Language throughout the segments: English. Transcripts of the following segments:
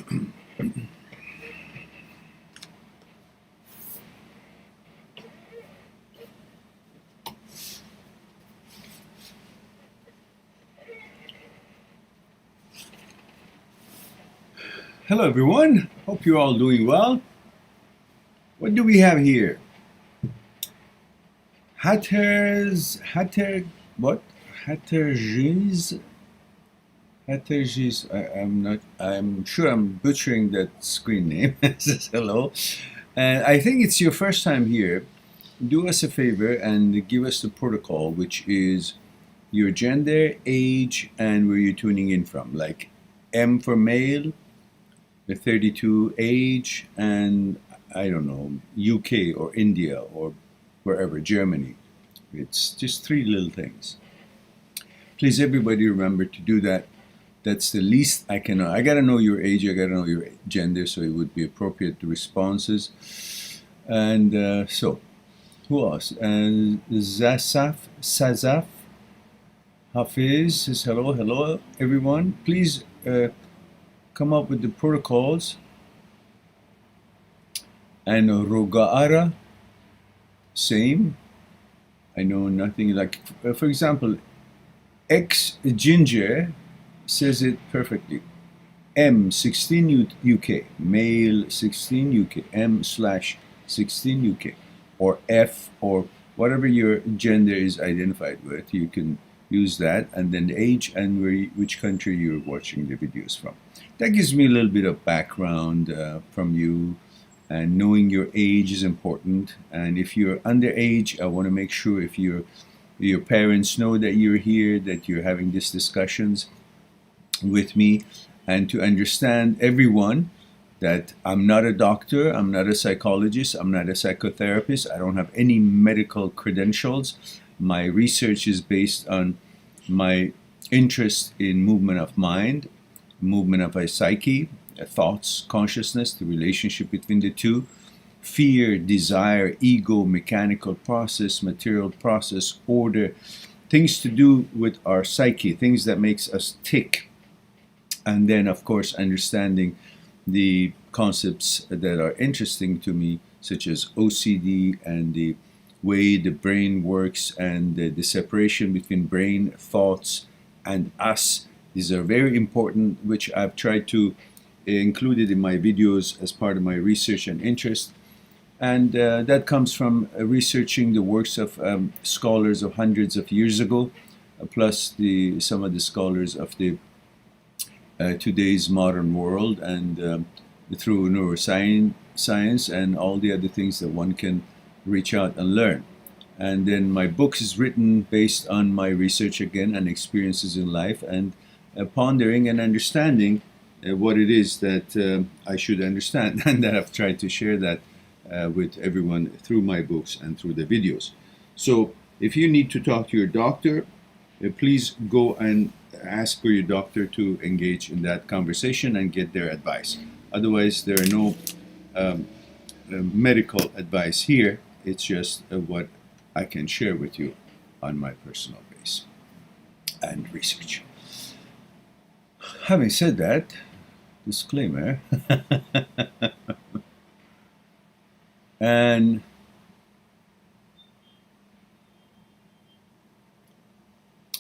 Hello everyone, hope you're all doing well. What do we have here? What? Hatterges? I'm sure I'm butchering that screen name. It says hello. And I think it's your first time here. Do us a favor and give us the protocol, which is your gender, age, and where you're tuning in from. Like M for male, the 32 age, and I don't know, UK or India or wherever, Germany. It's just three little things. Please, everybody, remember to do that. That's the least I can know. I gotta know your age, I gotta know your gender, so it would be appropriate to responses. And so, who else? And Sazaf, Hafiz says hello, everyone. Please come up with the protocols. And Rogaara, same. I know nothing like, for example, X Ginger says it perfectly. M 16 UK, male 16 UK, M/16 UK, or F, or whatever your gender is identified with. You can use that, and then the age and which country you're watching the videos from. That gives me a little bit of background from you, and knowing your age is important. And if you're underage, I want to make sure if your parents know that you're here, that you're having these discussions with me, and to understand everyone that I'm not a doctor, I'm not a psychologist, I'm not a psychotherapist, I don't have any medical credentials. My research is based on my interest in movement of mind, movement of a psyche, thoughts, consciousness, the relationship between the two, fear, desire, ego, mechanical process, material process, order, things to do with our psyche, things that makes us tick. And then, of course, understanding the concepts that are interesting to me, such as OCD and the way the brain works, and the separation between brain, thoughts, and us. These are very important, which I've tried to include it in my videos as part of my research and interest. And that comes from researching the works of scholars of hundreds of years ago, plus some of the scholars of the today's modern world, and through neuroscience and all the other things that one can reach out and learn. And then my book is written based on my research again and experiences in life, and pondering and understanding what it is that I should understand, and that I've tried to share that with everyone through my books and through the videos. So if you need to talk to your doctor, please go and ask for your doctor to engage in that conversation and get their advice. Otherwise, there are no medical advice here. It's just what I can share with you on my personal base and research. Having said that, disclaimer, and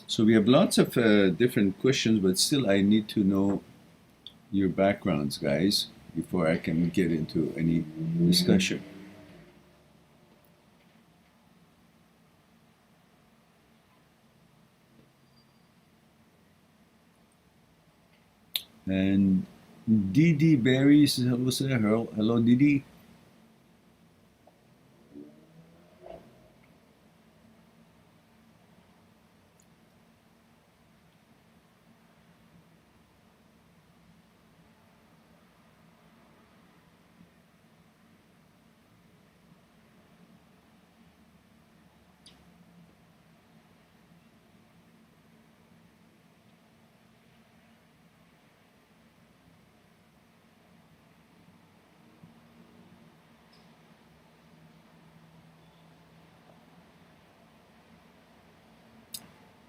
so we have lots of different questions, but still I need to know your backgrounds, guys, before I can get into any discussion. And Didi Berry says hello, sir. Hello, Didi.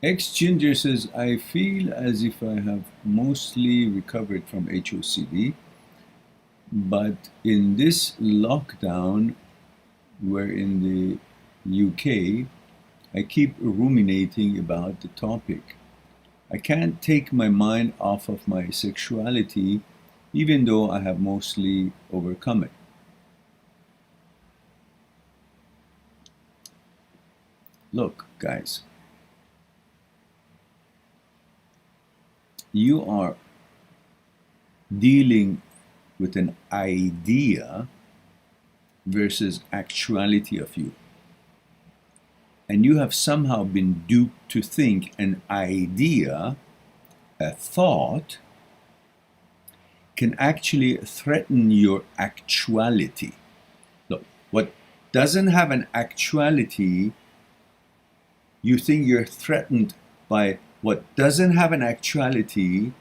X Ginger says, I feel as if I have mostly recovered from HOCD. But in this lockdown, we're in the UK, I keep ruminating about the topic. I can't take my mind off of my sexuality, even though I have mostly overcome it. Look, guys, you are dealing with an idea versus actuality of you. And you have somehow been duped to think an idea, a thought, can actually threaten your actuality. Look, what doesn't have an actuality, you think you're threatened by what doesn't have an actuality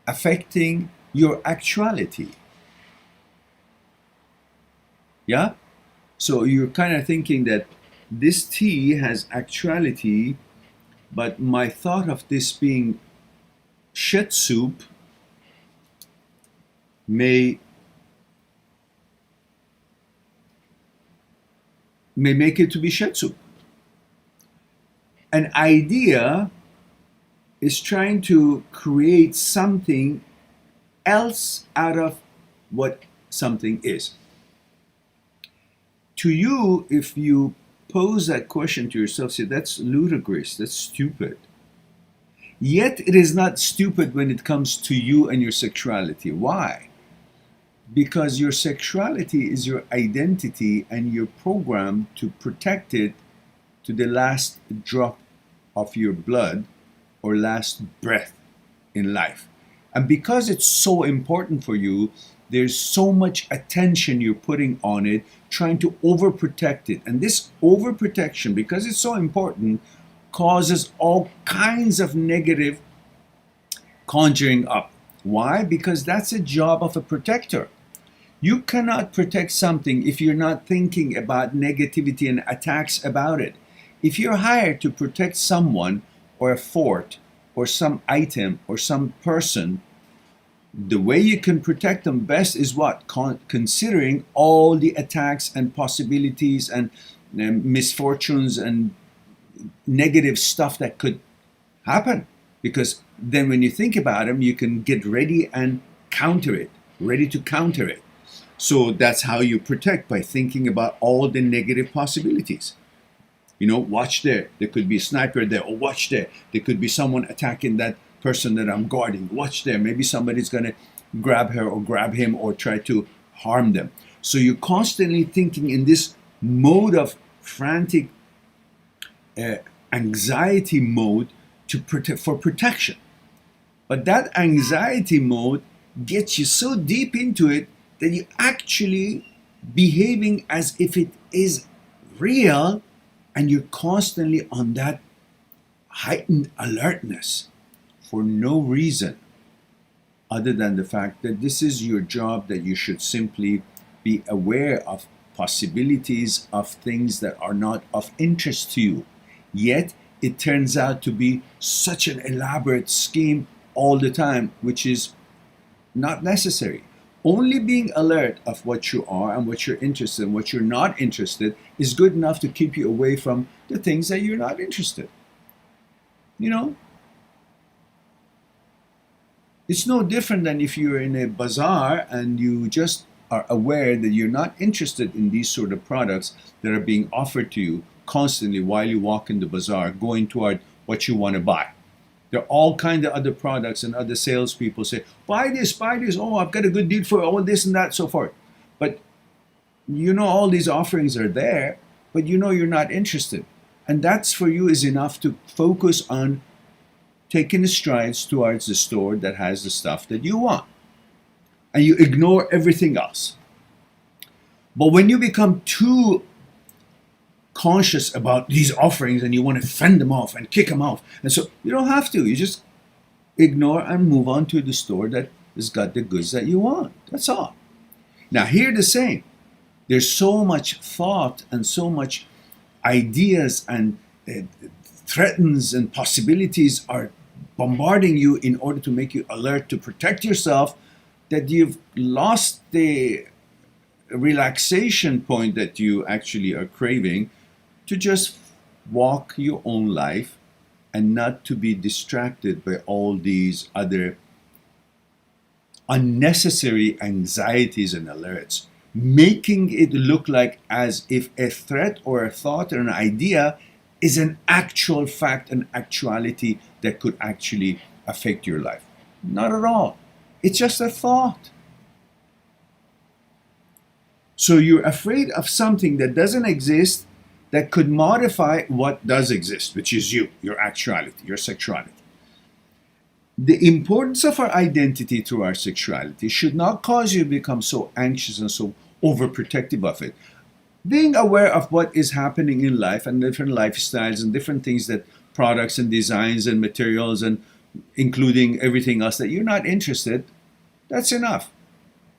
affecting your actuality. Yeah? So you're kind of thinking that this tea has actuality, but my thought of this being shit soup may make it to be shit soup. An idea is trying to create something else out of what something is. To you, if you pose that question to yourself, say, that's ludicrous, that's stupid. Yet it is not stupid when it comes to you and your sexuality. Why? Because your sexuality is your identity and you're programmed to protect it to the last drop of your blood or last breath in life. And because it's so important for you, there's so much attention you're putting on it, trying to overprotect it. And this overprotection, because it's so important, causes all kinds of negative conjuring up. Why? Because that's a job of a protector. You cannot protect something if you're not thinking about negativity and attacks about it. If you're hired to protect someone or a fort or some item or some person, the way you can protect them best is what? Considering all the attacks and possibilities and misfortunes and negative stuff that could happen. Because then when you think about them, you can get ready and counter it, ready to counter it. So that's how you protect, by thinking about all the negative possibilities. You know, watch there could be a sniper there, or watch there could be someone attacking that person that I'm guarding. Watch there, maybe somebody's going to grab her or grab him or try to harm them. So you're constantly thinking in this mode of frantic anxiety mode to for protection. But that anxiety mode gets you so deep into it that you're actually behaving as if it is real, and you're constantly on that heightened alertness for no reason other than the fact that this is your job, that you should simply be aware of possibilities of things that are not of interest to you. Yet it turns out to be such an elaborate scheme all the time, which is not necessary. Only being alert of what you are and what you're interested in, what you're not interested, is good enough to keep you away from the things that you're not interested. You know? It's no different than if you're in a bazaar and you just are aware that you're not interested in these sort of products that are being offered to you constantly while you walk in the bazaar, going toward what you want to buy. There are all kinds of other products, and other salespeople say, buy this, oh, I've got a good deal for all this and that, so forth. But you know all these offerings are there, but you know you're not interested. And that's for you is enough to focus on taking the strides towards the store that has the stuff that you want. And you ignore everything else. But when you become too conscious about these offerings and you want to fend them off and kick them off, and so you don't have to. You just ignore and move on to the store that has got the goods that you want. That's all. Now here the same. There's so much thought and so much ideas and threats and possibilities are bombarding you in order to make you alert to protect yourself, that you've lost the relaxation point that you actually are craving to just walk your own life and not to be distracted by all these other unnecessary anxieties and alerts, making it look like as if a threat or a thought or an idea is an actual fact, an actuality that could actually affect your life. Not at all. It's just a thought. So you're afraid of something that doesn't exist that could modify what does exist, which is you, your actuality, your sexuality. The importance of our identity through our sexuality should not cause you to become so anxious and so overprotective of it. Being aware of what is happening in life and different lifestyles and different things that products and designs and materials and including everything else that you're not interested, that's enough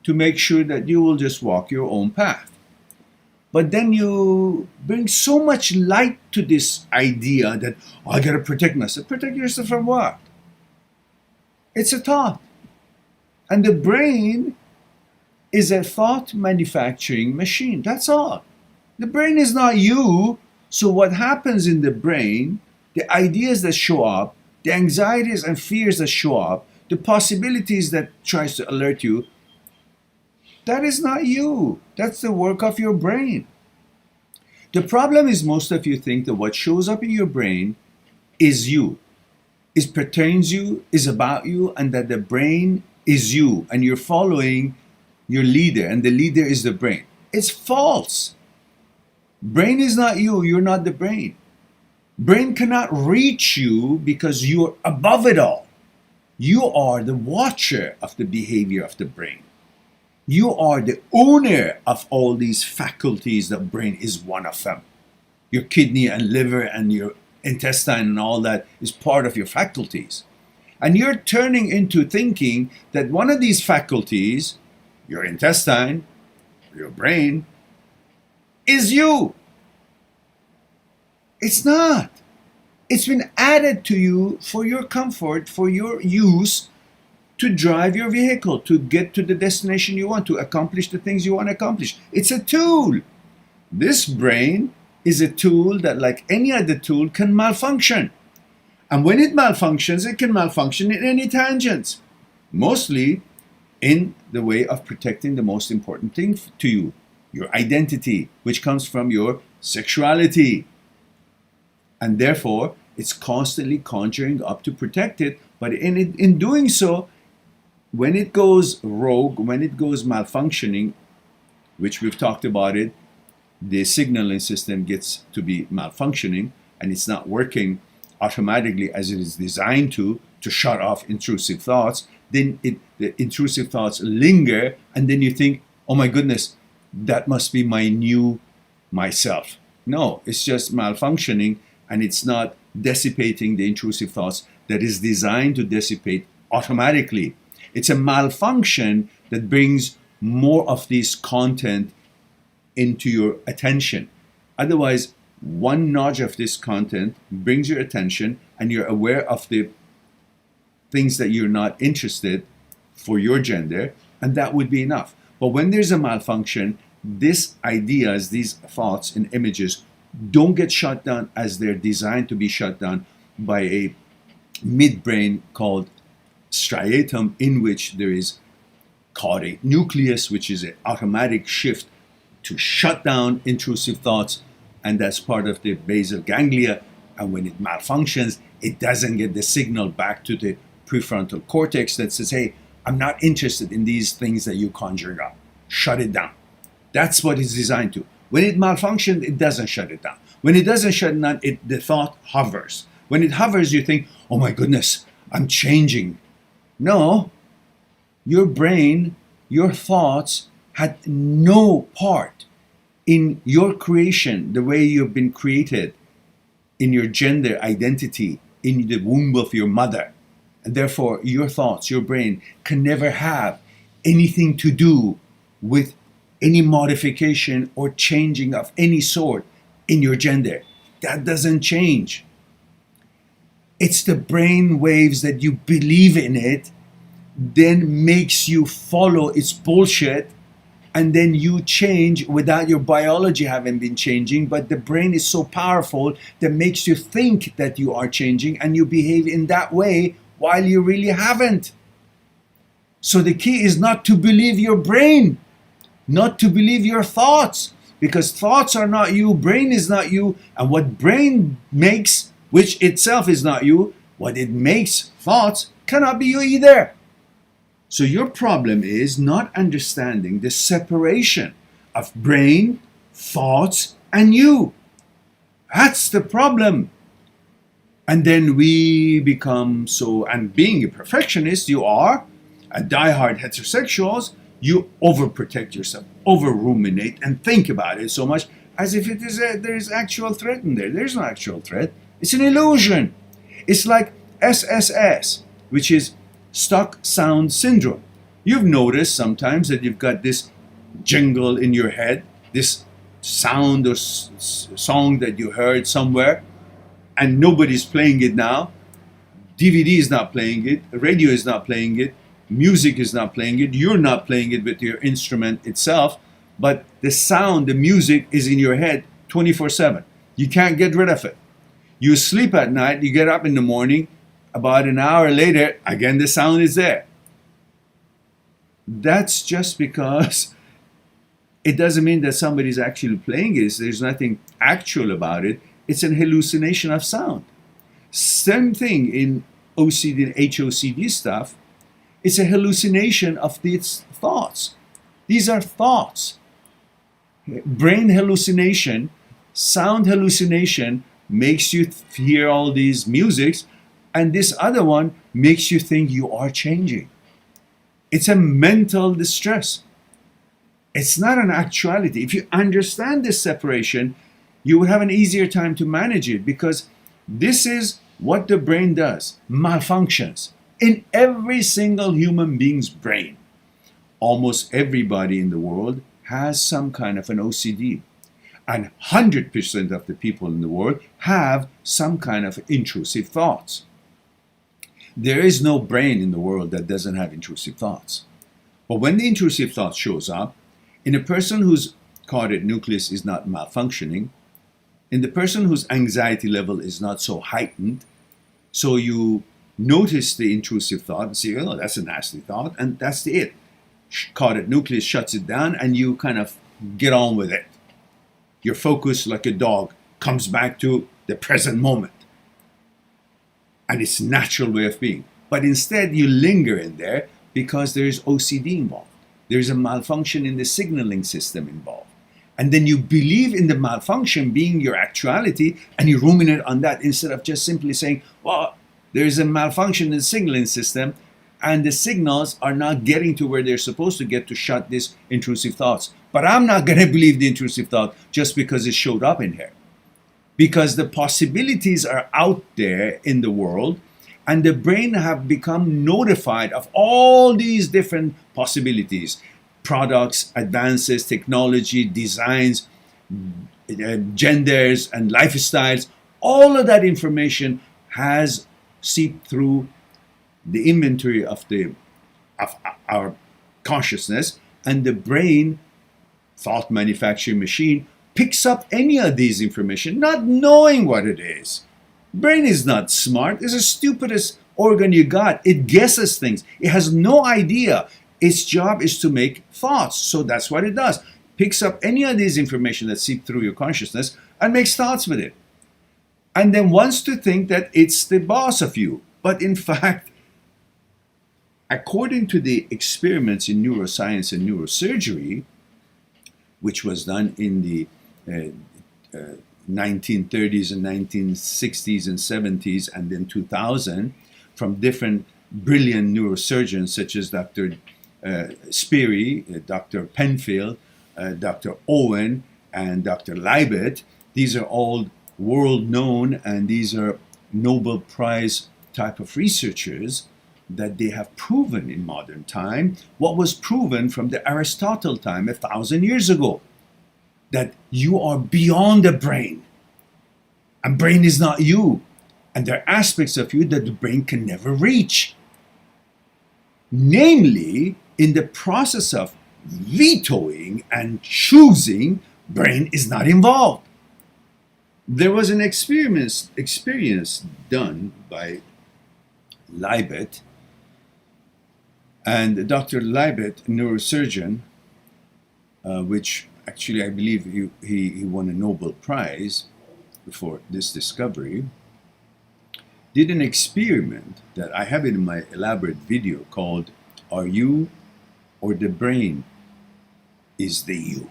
to make sure that you will just walk your own path. But then you bring so much light to this idea that, oh, I gotta protect myself. Protect yourself from what? It's a thought. And the brain is a thought manufacturing machine. That's all. The brain is not you. So what happens in the brain, the ideas that show up, the anxieties and fears that show up, the possibilities that tries to alert you, that is not you. That's the work of your brain. The problem is most of you think that what shows up in your brain is you, is pertains you, is about you, and that the brain is you, and you're following your leader, and the leader is the brain. It's false. Brain is not you, you're not the brain. Brain cannot reach you because you're above it all. You are the watcher of the behavior of the brain. You are the owner of all these faculties. The brain is one of them. Your kidney and liver and your intestine and all that is part of your faculties. And you're turning into thinking that one of these faculties, your intestine, your brain, is you. It's not. It's been added to you for your comfort, for your use, to drive your vehicle, to get to the destination you want, to accomplish the things you want to accomplish. It's a tool. This brain is a tool that, like any other tool, can malfunction. And when it malfunctions, it can malfunction in any tangents. Mostly in the way of protecting the most important thing to you, your identity, which comes from your sexuality. And therefore, it's constantly conjuring up to protect it. But in doing so, when it goes rogue, when it goes malfunctioning, which we've talked about it, the signaling system gets to be malfunctioning and it's not working automatically as it is designed to shut off intrusive thoughts, then the intrusive thoughts linger, and then you think, oh my goodness, that must be my new myself. No, it's just malfunctioning, and it's not dissipating the intrusive thoughts that is designed to dissipate automatically. It's a malfunction that brings more of this content into your attention. Otherwise, one notch of this content brings your attention and you're aware of the things that you're not interested for your gender, and that would be enough. But when there's a malfunction, these ideas, these thoughts and images don't get shut down as they're designed to be shut down by a midbrain called striatum, in which there is called a nucleus, which is an automatic shift to shut down intrusive thoughts, and that's part of the basal ganglia. And when it malfunctions, it doesn't get the signal back to the prefrontal cortex that says, hey, I'm not interested in these things that you're conjuring up. Shut it down. That's what it's designed to. When it malfunctions, it doesn't shut it down. When it doesn't shut it down, the thought hovers. When it hovers, you think, oh my goodness, I'm changing. No, your brain, your thoughts had no part in your creation, the way you've been created, in your gender identity, in the womb of your mother. And therefore, your thoughts, your brain can never have anything to do with any modification or changing of any sort in your gender. That doesn't change. It's the brain waves that you believe in it then makes you follow its bullshit, and then you change without your biology having been changing, but the brain is so powerful that makes you think that you are changing and you behave in that way while you really haven't. So the key is not to believe your brain, not to believe your thoughts, because thoughts are not you, brain is not you, and what brain makes, which itself is not you, what it makes, thoughts, cannot be you either. So your problem is not understanding the separation of brain, thoughts, and you. That's the problem. And then we become so, and being a perfectionist, you are a diehard heterosexuals, you overprotect yourself, over ruminate, and think about it so much as if there's actual threat in there. There's no actual threat. It's an illusion. It's like SSS, which is stuck sound syndrome. You've noticed sometimes that you've got this jingle in your head, this sound or song that you heard somewhere, and nobody's playing it now. DVD is not playing it, radio is not playing it, music is not playing it, you're not playing it with your instrument itself, but the sound, the music is in your head 24/7. You can't get rid of it. You sleep at night, you get up in the morning, about an hour later, again the sound is there. That's just because it doesn't mean that somebody's actually playing it. There's nothing actual about it. It's an hallucination of sound. Same thing in OCD and HOCD stuff. It's a hallucination of these thoughts. These are thoughts. Brain hallucination, sound hallucination makes you hear all these musics, and this other one makes you think you are changing. It's a mental distress. It's not an actuality. If you understand this separation, you would have an easier time to manage it, because this is what the brain does, malfunctions. In every single human being's brain, almost everybody in the world has some kind of an OCD. And 100% of the people in the world have some kind of intrusive thoughts. There is no brain in the world that doesn't have intrusive thoughts. But when the intrusive thought shows up, in a person whose caudate nucleus is not malfunctioning, in the person whose anxiety level is not so heightened, so you notice the intrusive thought and say, oh, that's a nasty thought, and that's it. Caudate nucleus shuts it down, and you kind of get on with it. Your focus, like a dog, comes back to the present moment and its natural way of being. But instead, you linger in there because there's OCD involved. There's a malfunction in the signaling system involved. And then you believe in the malfunction being your actuality, and you ruminate on that instead of just simply saying, well, there's a malfunction in the signaling system, and the signals are not getting to where they're supposed to get to shut these intrusive thoughts. But I'm not going to believe the intrusive thought just because it showed up in here. Because the possibilities are out there in the world, and the brain have become notified of all these different possibilities, products, advances, technology, designs, genders, and lifestyles. All of that information has seeped through the inventory of our consciousness, and the brain, thought manufacturing machine, picks up any of these information, not knowing what it is. Brain is not smart. It's the stupidest organ you got. It guesses things. It has no idea. Its job is to make thoughts. So that's what it does. Picks up any of these information that seep through your consciousness and makes thoughts with it. And then wants to think that it's the boss of you. But in fact, according to the experiments in neuroscience and neurosurgery, which was done in the 1930s and 1960s and 70s and then 2000 from different brilliant neurosurgeons such as Dr. Sperry, Dr. Penfield, Dr. Owen, and Dr. Leibet. These are all world known, and these are Nobel Prize type of researchers, that they have proven in modern time what was proven from the Aristotle time 1,000 years ago, that you are beyond the brain, and brain is not you, and there are aspects of you that the brain can never reach. Namely, in the process of vetoing and choosing, brain is not involved. There was an experience done by Libet, and Dr. Libet, neurosurgeon, which actually I believe he won a Nobel Prize for this discovery, did an experiment that I have it in my elaborate video called "Are You or the Brain is the You?"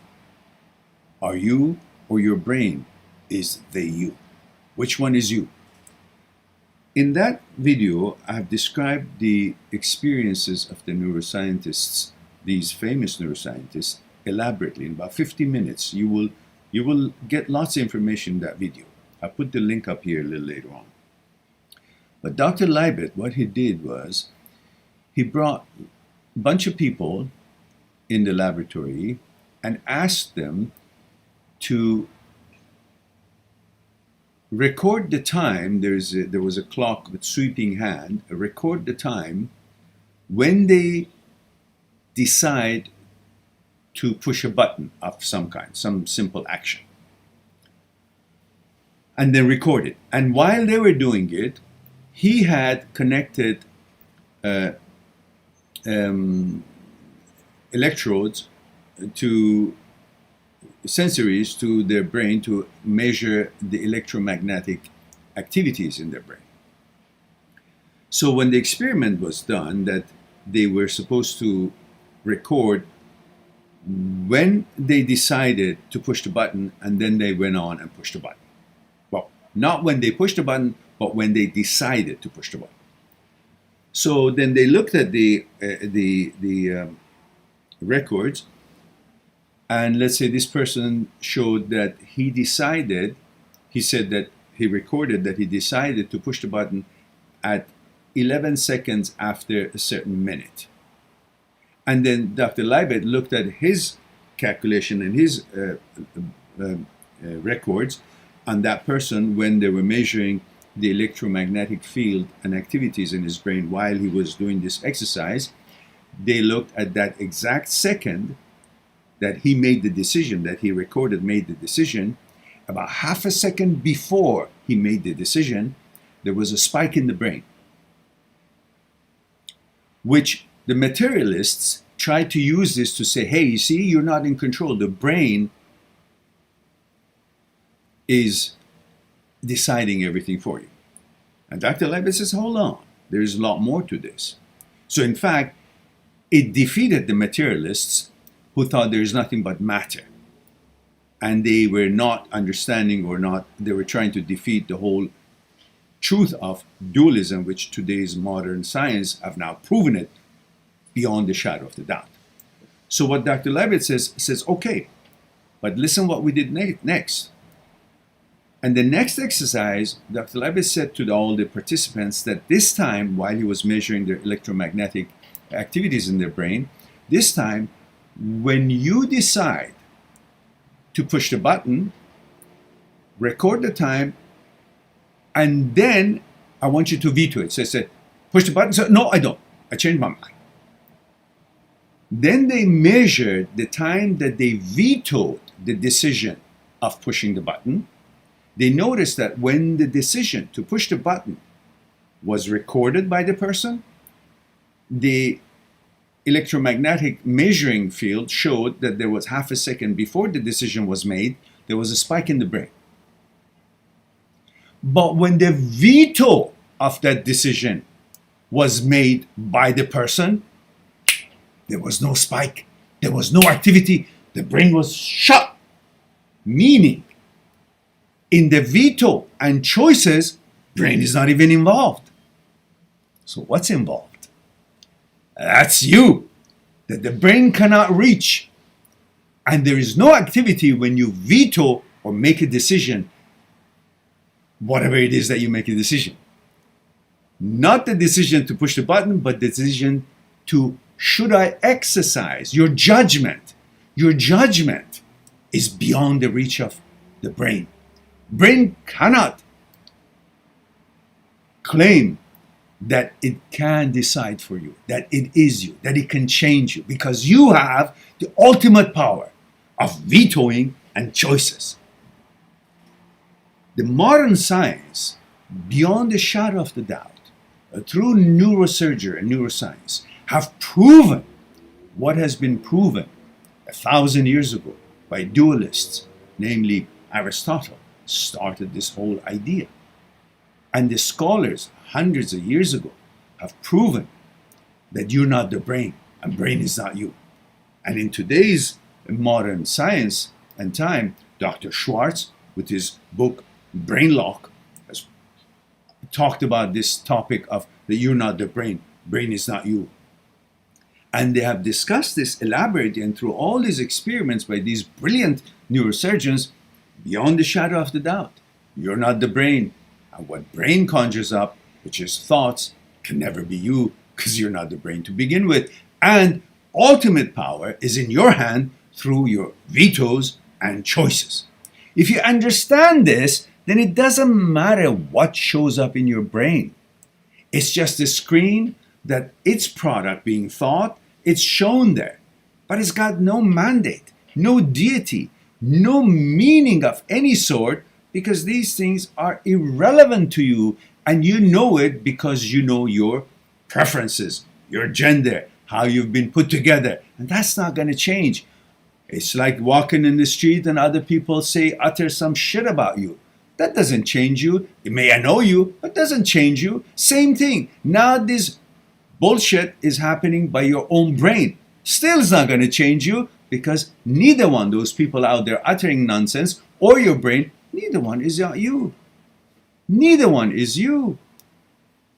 Are you or your brain is the you? Which one is you? In that video, I have described the experiences of the neuroscientists, these famous neuroscientists, elaborately in about 50 minutes. You will get lots of information in that video. I'll put the link up here a little later on. But Dr. Libet, what he did was he brought a bunch of people in the laboratory and asked them to record the time. There was a clock with sweeping hand. Record the time when they decide to push a button of some kind, some simple action, and then record it. And while they were doing it, he had connected electrodes to sensories to their brain to measure the electromagnetic activities in their brain. So when the experiment was done, that they were supposed to record when they decided to push the button, and then they went on and pushed the button. Well, not when they pushed the button, but when they decided to push the button. So then they looked at the records, and let's say this person showed that he said that he recorded that he decided to push the button at 11 seconds after a certain minute. And then Dr. Libet looked at his calculation and his records on that person when they were measuring the electromagnetic field and activities in his brain while he was doing this exercise. They looked at that exact second that he made the decision, that he recorded made the decision. About half a second before he made the decision, there was a spike in the brain, which the materialists tried to use this to say, hey, you see, you're not in control. The brain is deciding everything for you. And Dr. Libet says, hold on, there's a lot more to this. So in fact, it defeated the materialists who thought there is nothing but matter. And they were not understanding they were trying to defeat the whole truth of dualism, which today's modern science have now proven it beyond the shadow of the doubt. So what Dr. Libet says, okay, but listen what we did next. And the next exercise, Dr. Libet said to all the participants that this time, while he was measuring their electromagnetic activities in their brain, this time, when you decide to push the button, record the time, and then I want you to veto it. So I said, push the button. So no, I don't. I changed my mind. Then they measured the time that they vetoed the decision of pushing the button. They noticed that when the decision to push the button was recorded by the person, the electromagnetic measuring field showed that there was half a second before the decision was made, there was a spike in the brain. But when the veto of that decision was made by the person, there was no spike, there was no activity, the brain was shut. Meaning, in the veto and choices, brain is not even involved. So what's involved? That's you, that the brain cannot reach. And there is no activity when you veto or make a decision, whatever it is that you make a decision. Not the decision to push the button, but the decision to, should I exercise your judgment? Your judgment is beyond the reach of the brain. Brain cannot claim that it can decide for you, that it is you, that it can change you, because you have the ultimate power of vetoing and choices. The modern science, beyond a shadow of the doubt, through neurosurgery and neuroscience, have proven what has been proven 1,000 years ago by dualists, namely Aristotle, started this whole idea. And the scholars, hundreds of years ago, have proven that you're not the brain, and brain is not you. And in today's modern science and time, Dr. Schwartz, with his book Brain Lock, has talked about this topic of that you're not the brain, brain is not you. And they have discussed this elaborately, and through all these experiments by these brilliant neurosurgeons, beyond the shadow of the doubt, you're not the brain. And what brain conjures up, which is thoughts, can never be you, because you're not the brain to begin with. And ultimate power is in your hand through your vetoes and choices. If you understand this, then it doesn't matter what shows up in your brain. It's just a screen that its product being thought, it's shown there. But it's got no mandate, no deity, no meaning of any sort, because these things are irrelevant to you, and you know it because you know your preferences, your gender, how you've been put together, and that's not going to change. It's like walking in the street and other people utter some shit about you. That doesn't change you. It may annoy you, but doesn't change you. Same thing. Now this bullshit is happening by your own brain. Still is not going to change you, because neither one, those people out there uttering nonsense, or your brain, neither one is you. Neither one is you.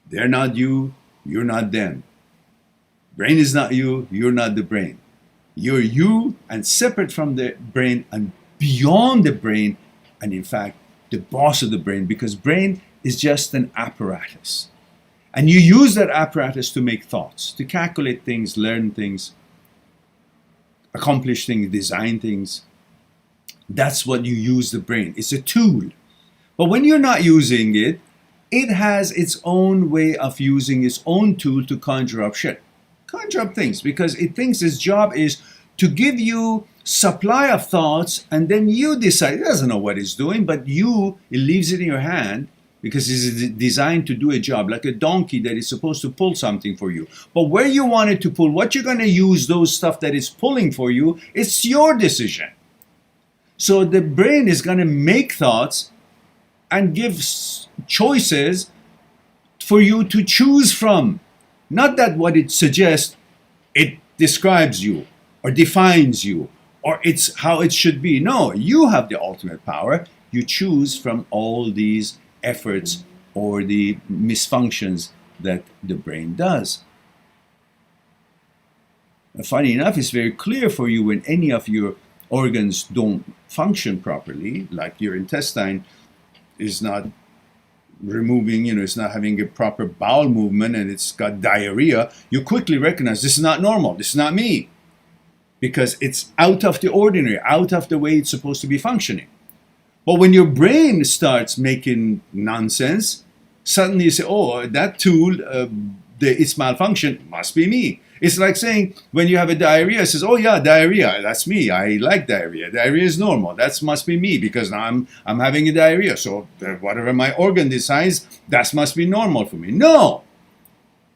They're not you, you're not them. Brain is not you, you're not the brain. You're you, and separate from the brain and beyond the brain, and in fact, the boss of the brain, because brain is just an apparatus. And you use that apparatus to make thoughts, to calculate things, learn things, accomplish things, design things. That's what you use the brain. It's a tool. But when you're not using it, it has its own way of using its own tool to conjure up shit. Conjure up things, because it thinks its job is to give you supply of thoughts, and then you decide. It doesn't know what it's doing, but it leaves it in your hand, because it's designed to do a job, like a donkey that is supposed to pull something for you. But where you want it to pull, what you're going to use those stuff that is pulling for you, it's your decision. So the brain is going to make thoughts and give choices for you to choose from. Not that what it suggests, it describes you or defines you, or it's how it should be. No, you have the ultimate power. You choose from all these efforts or the misfunctions that the brain does. Funny enough, it's very clear for you when any of your organs don't function properly, like your intestine is not removing, it's not having a proper bowel movement, and it's got diarrhea. You quickly recognize this is not normal, this is not me, because it's out of the ordinary, out of the way it's supposed to be functioning. But when your brain starts making nonsense, suddenly you say, oh, that tool, its malfunction must be me. It's like saying, when you have a diarrhea, it says, oh yeah, diarrhea, that's me. I like diarrhea. Diarrhea is normal. That must be me, because now I'm having a diarrhea. So whatever my organ decides, that must be normal for me. No.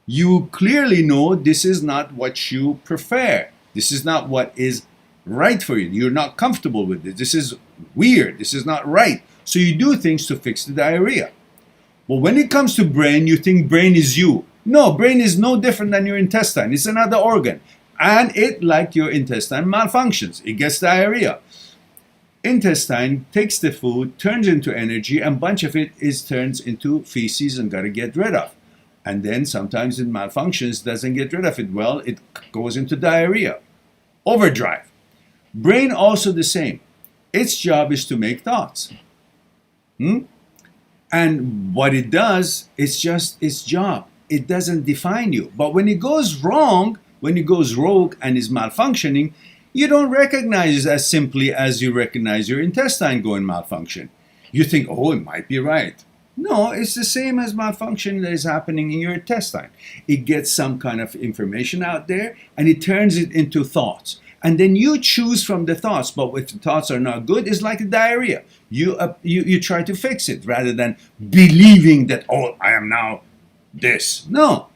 You clearly know this is not what you prefer. This is not what is right for you. You're not comfortable with it. This is weird. This is not right. So you do things to fix the diarrhea. But when it comes to brain, you think brain is you. No, brain is no different than your intestine. It's another organ. And it, like your intestine, malfunctions. It gets diarrhea. Intestine takes the food, turns into energy, and a bunch of it turns into feces and got to get rid of. And then sometimes it malfunctions, doesn't get rid of it well, it goes into diarrhea. Overdrive. Brain also the same. Its job is to make thoughts. And what it does, it's just its job. It doesn't define you. But when it goes wrong, when it goes rogue and is malfunctioning, you don't recognize it as simply as you recognize your intestine going malfunction. You think, oh, it might be right. No, it's the same as malfunction that is happening in your intestine. It gets some kind of information out there and it turns it into thoughts. And then you choose from the thoughts, but if the thoughts are not good, it's like a diarrhea. You try to fix it rather than believing that, oh, I am now this. No.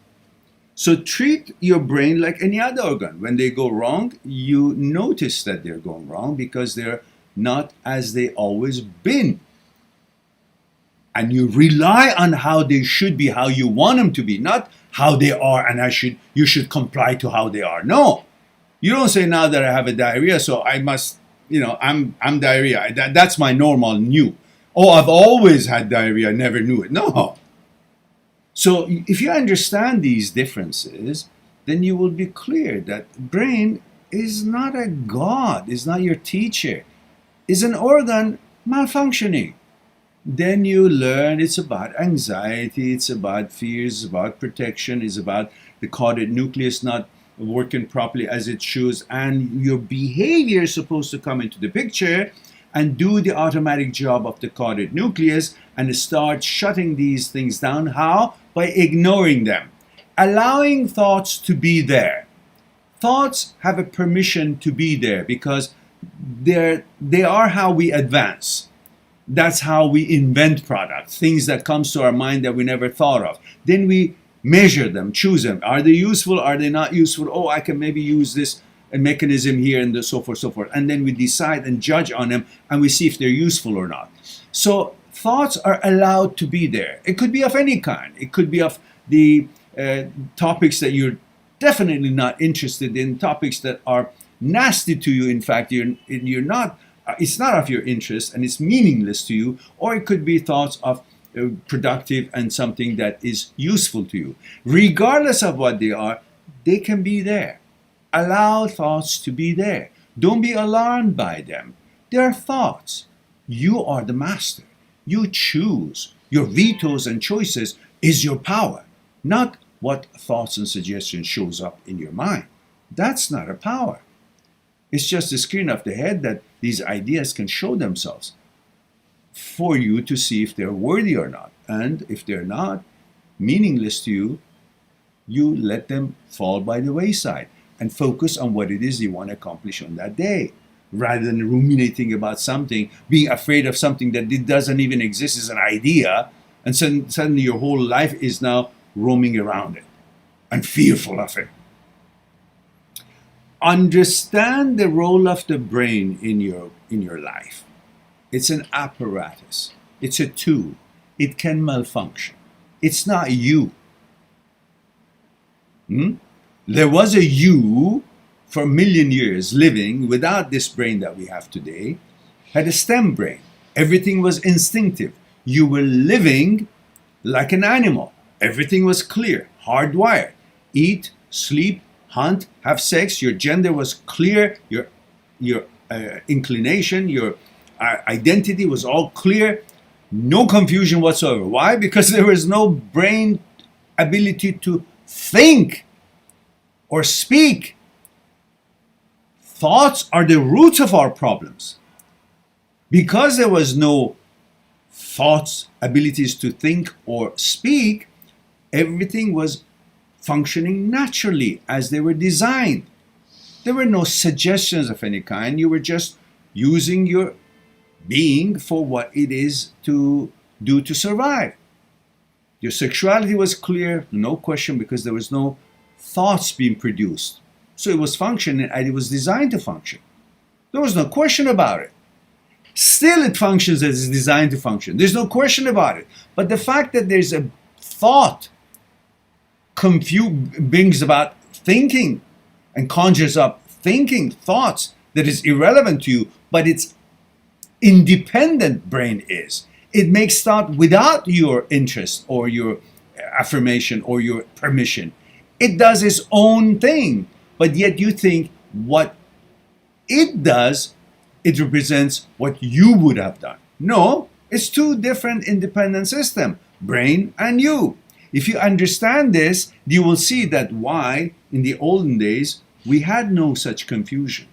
So treat your brain like any other organ. When they go wrong, you notice that they're going wrong because they're not as they always been. And you rely on how they should be, how you want them to be, not how they are and you should comply to how they are. No. You don't say now that I have a diarrhea, so I must, I'm diarrhea. That's my normal new. Oh, I've always had diarrhea, I never knew it. No. So if you understand these differences, then you will be clear that brain is not a god, is not your teacher, is an organ malfunctioning. Then you learn it's about anxiety, it's about fears, it's about protection, it's about the caudate nucleus not working properly as it should, and your behavior is supposed to come into the picture and do the automatic job of the caudate nucleus and start shutting these things down. How? By ignoring them, allowing thoughts to be there. Thoughts have a permission to be there because they are how we advance. That's how we invent products, things that comes to our mind that we never thought of. Then we measure them, choose them. Are they useful? Are they not useful? Oh, I can maybe use this mechanism here and so forth, so forth. And then we decide and judge on them and we see if they're useful or not. So thoughts are allowed to be there. It could be of any kind. It could be of the topics that you're definitely not interested in, topics that are nasty to you. In fact, you're not. It's not of your interest and it's meaningless to you. Or it could be thoughts of productive and something that is useful to you. Regardless of what they are, they can be there. Allow thoughts to be there. Don't be alarmed by them. They are thoughts. You are the master. You choose. Your vetoes and choices is your power, not what thoughts and suggestions shows up in your mind. That's not a power. It's just a screen of the head that these ideas can show themselves for you to see if they're worthy or not. And if they're not meaningless to you, you let them fall by the wayside and focus on what it is you want to accomplish on that day, rather than ruminating about something, being afraid of something that doesn't even exist as an idea, and suddenly your whole life is now roaming around it and fearful of it. Understand the role of the brain in your life. It's an apparatus. It's a tool. It can malfunction. It's not you. There was a you for a million years living without this brain that we have today, had a stem brain. Everything was instinctive. You were living like an animal. Everything was clear, hardwired. Eat, sleep, hunt, have sex. Your gender was clear. Your inclination, your identity was all clear. No confusion whatsoever. Why? Because there was no brain ability to think or speak. Thoughts are the roots of our problems. Because there was no thoughts, abilities to think or speak, everything was functioning naturally as they were designed. There were no suggestions of any kind. You were just using your being for what it is to do to survive. Your sexuality was clear, no question, because there was no thoughts being produced. So it was functioning and it was designed to function. There was no question about it. Still it functions as it's designed to function. There's no question about it. But the fact that there's a thought brings about thinking and conjures up thinking, thoughts that is irrelevant to you, but it's independent brain is. It makes thought without your interest or your affirmation or your permission. It does its own thing, but yet you think what it does, it represents what you would have done. No, it's two different independent systems, brain and you. If you understand this, you will see that why in the olden days we had no such confusion,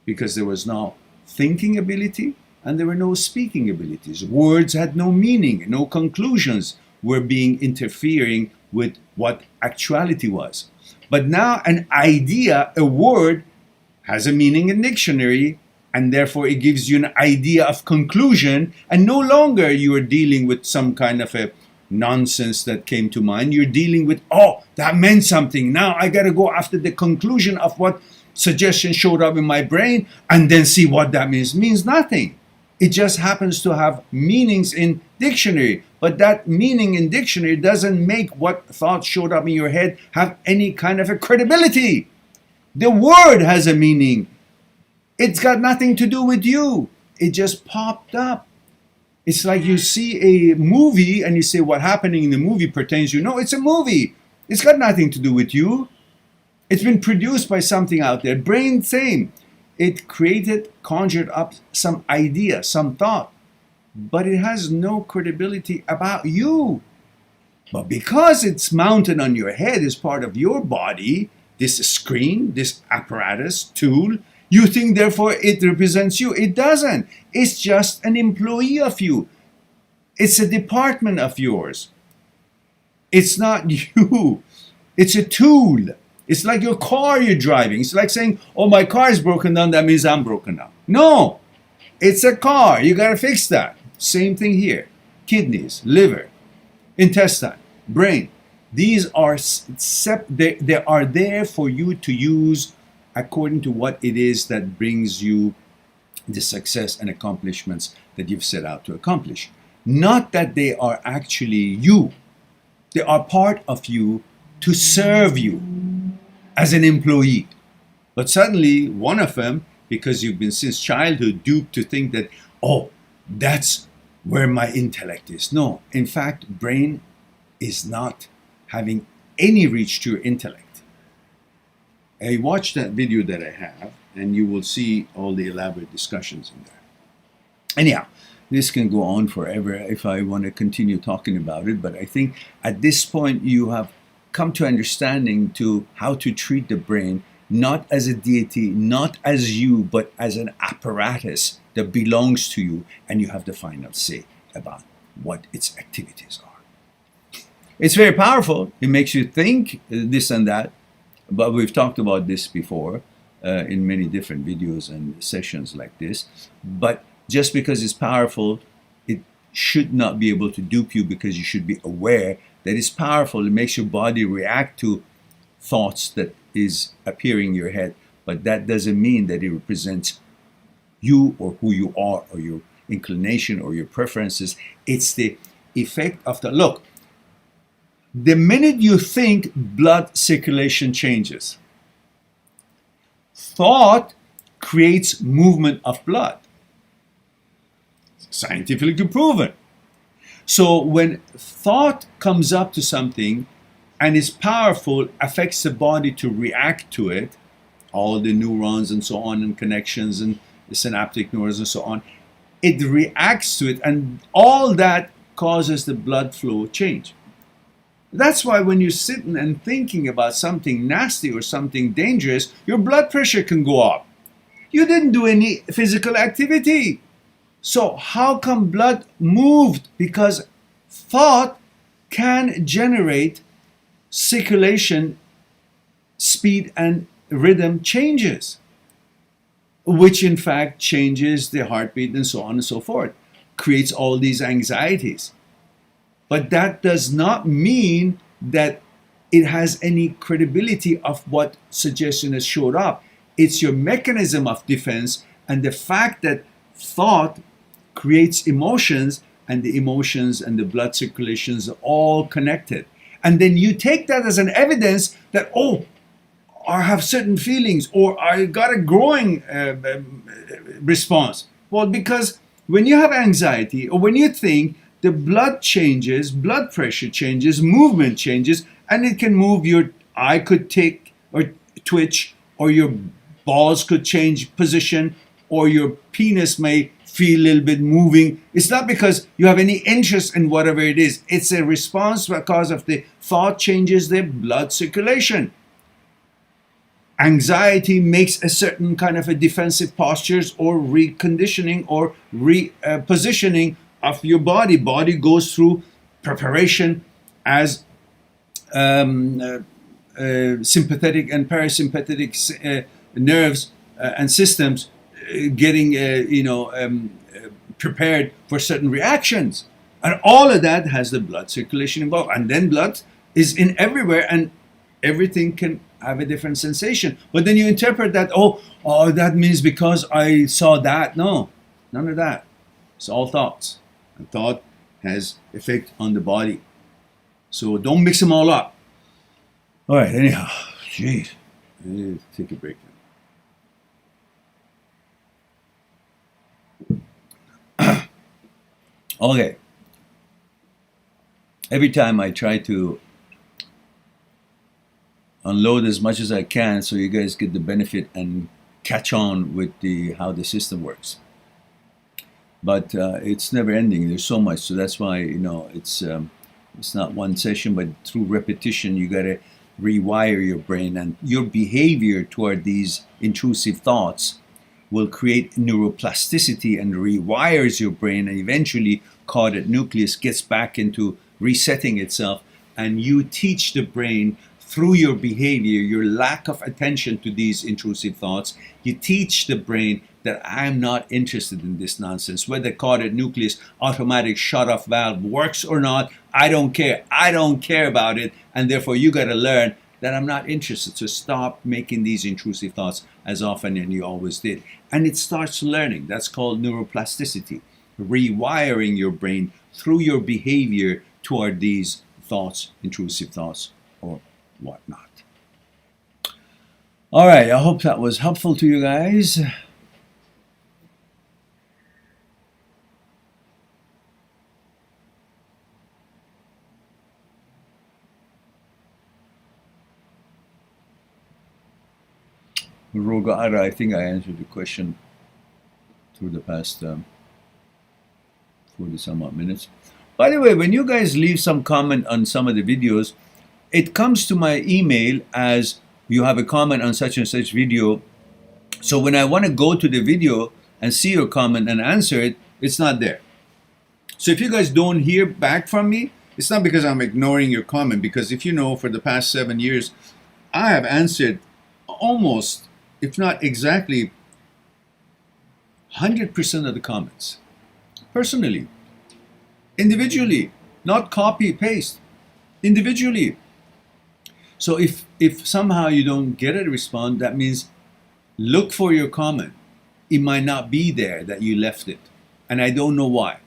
because there was no thinking ability and there were no speaking abilities. Words had no meaning, no conclusions were being interfering with what actuality was. But now an idea, a word, has a meaning in dictionary, and therefore it gives you an idea of conclusion, and no longer you are dealing with some kind of a nonsense that came to mind. You're dealing with, oh, that meant something. Now I got to go after the conclusion of what suggestion showed up in my brain and then see what that means. It means nothing. It just happens to have meanings in dictionary. But that meaning in dictionary doesn't make what thought showed up in your head have any kind of a credibility. The word has a meaning. It's got nothing to do with you. It just popped up. It's like you see a movie and you say what happening in the movie pertains to you. No, it's a movie. It's got nothing to do with you. It's been produced by something out there. Brain, same. It created, conjured up some idea, some thought, but it has no credibility about you. But because it's mounted on your head as part of your body, this screen, this apparatus, tool, you think therefore it represents you. It doesn't. It's just an employee of you. It's a department of yours. It's not you. It's a tool. It's like your car you're driving. It's like saying, oh, my car is broken down, that means I'm broken down. No, it's a car. You got to fix that. Same thing here. Kidneys, liver, intestine, brain. These are they are there for you to use according to what it is that brings you the success and accomplishments that you've set out to accomplish. Not that they are actually you. They are part of you to serve you as an employee. But suddenly one of them, because you've been since childhood duped to think that, oh, that's where my intellect is. No, in fact, brain is not having any reach to your intellect. I watched that video that I have, and you will see all the elaborate discussions in there. Anyhow, this can go on forever if I want to continue talking about it, but I think at this point you have come to understanding to how to treat the brain, not as a deity, not as you, but as an apparatus that belongs to you, and you have the final say about what its activities are. It's very powerful. It makes you think this and that, but we've talked about this before in many different videos and sessions like this. But just because it's powerful, it should not be able to dupe you, because you should be aware that it's powerful. It makes your body react to thoughts that is appearing in your head, but that doesn't mean that it represents you or who you are or your inclination or your preferences. It's the effect of the look. The minute you think, blood circulation changes. Thought creates movement of blood. Scientifically proven. So when thought comes up to something and is powerful, affects the body to react to it, all the neurons and so on and connections and the synaptic neurons and so on, it reacts to it, and all that causes the blood flow change. That's why when you're sitting and thinking about something nasty or something dangerous, your blood pressure can go up. You didn't do any physical activity. So how come blood moved? Because thought can generate circulation speed and rhythm changes, which in fact changes the heartbeat and so on and so forth, creates all these anxieties. But that does not mean that it has any credibility of what suggestion has showed up. It's your mechanism of defense, and the fact that thought creates emotions, and the emotions and the blood circulations are all connected. And then you take that as an evidence that, oh, I have certain feelings, or I got a growing response. Well, because when you have anxiety or when you think, the blood changes, blood pressure changes, movement changes, and it can move. Your eye could tick or twitch, or your balls could change position, or your penis may feel a little bit moving. It's not because you have any interest in whatever it is. It's a response because of the thought changes the blood circulation. Anxiety makes a certain kind of a defensive postures or reconditioning or repositioning of your body. Body goes through preparation as sympathetic and parasympathetic nerves and systems getting prepared for certain reactions, and all of that has the blood circulation involved, and then blood is in everywhere, and everything can have a different sensation. But then you interpret that, oh, that means because I saw that. No, none of that. It's all thoughts, and thought has effect on the body. So don't mix them all up. All right, anyhow, jeez, take a break now. Okay. Every time I try to unload as much as I can so you guys get the benefit and catch on with how the system works. But it's never ending. There's so much, so that's why it's not one session, but through repetition you got to rewire your brain, and your behavior toward these intrusive thoughts will create neuroplasticity and rewires your brain, and eventually caudate nucleus gets back into resetting itself, and you teach the brain through your behavior, your lack of attention to these intrusive thoughts, you teach the brain that I'm not interested in this nonsense. Whether caudate nucleus automatic shut-off valve works or not, I don't care. I don't care about it, and therefore you got to learn that I'm not interested. So stop making these intrusive thoughts as often as you always did. And it starts learning. That's called neuroplasticity, rewiring your brain through your behavior toward these thoughts, intrusive thoughts, or whatnot. All right, I hope that was helpful to you guys. Rogara, I think I answered the question through the past 40 some odd minutes. By the way, when you guys leave some comment on some of the videos, it comes to my email as you have a comment on such and such video. So when I want to go to the video and see your comment and answer it, it's not there. So if you guys don't hear back from me, it's not because I'm ignoring your comment, because if you know, for the past 7 years, I have answered almost, if not exactly, 100% of the comments. Personally. Individually. Not copy, paste. Individually. So if somehow you don't get a response, that means look for your comment. It might not be there that you left it. And I don't know why.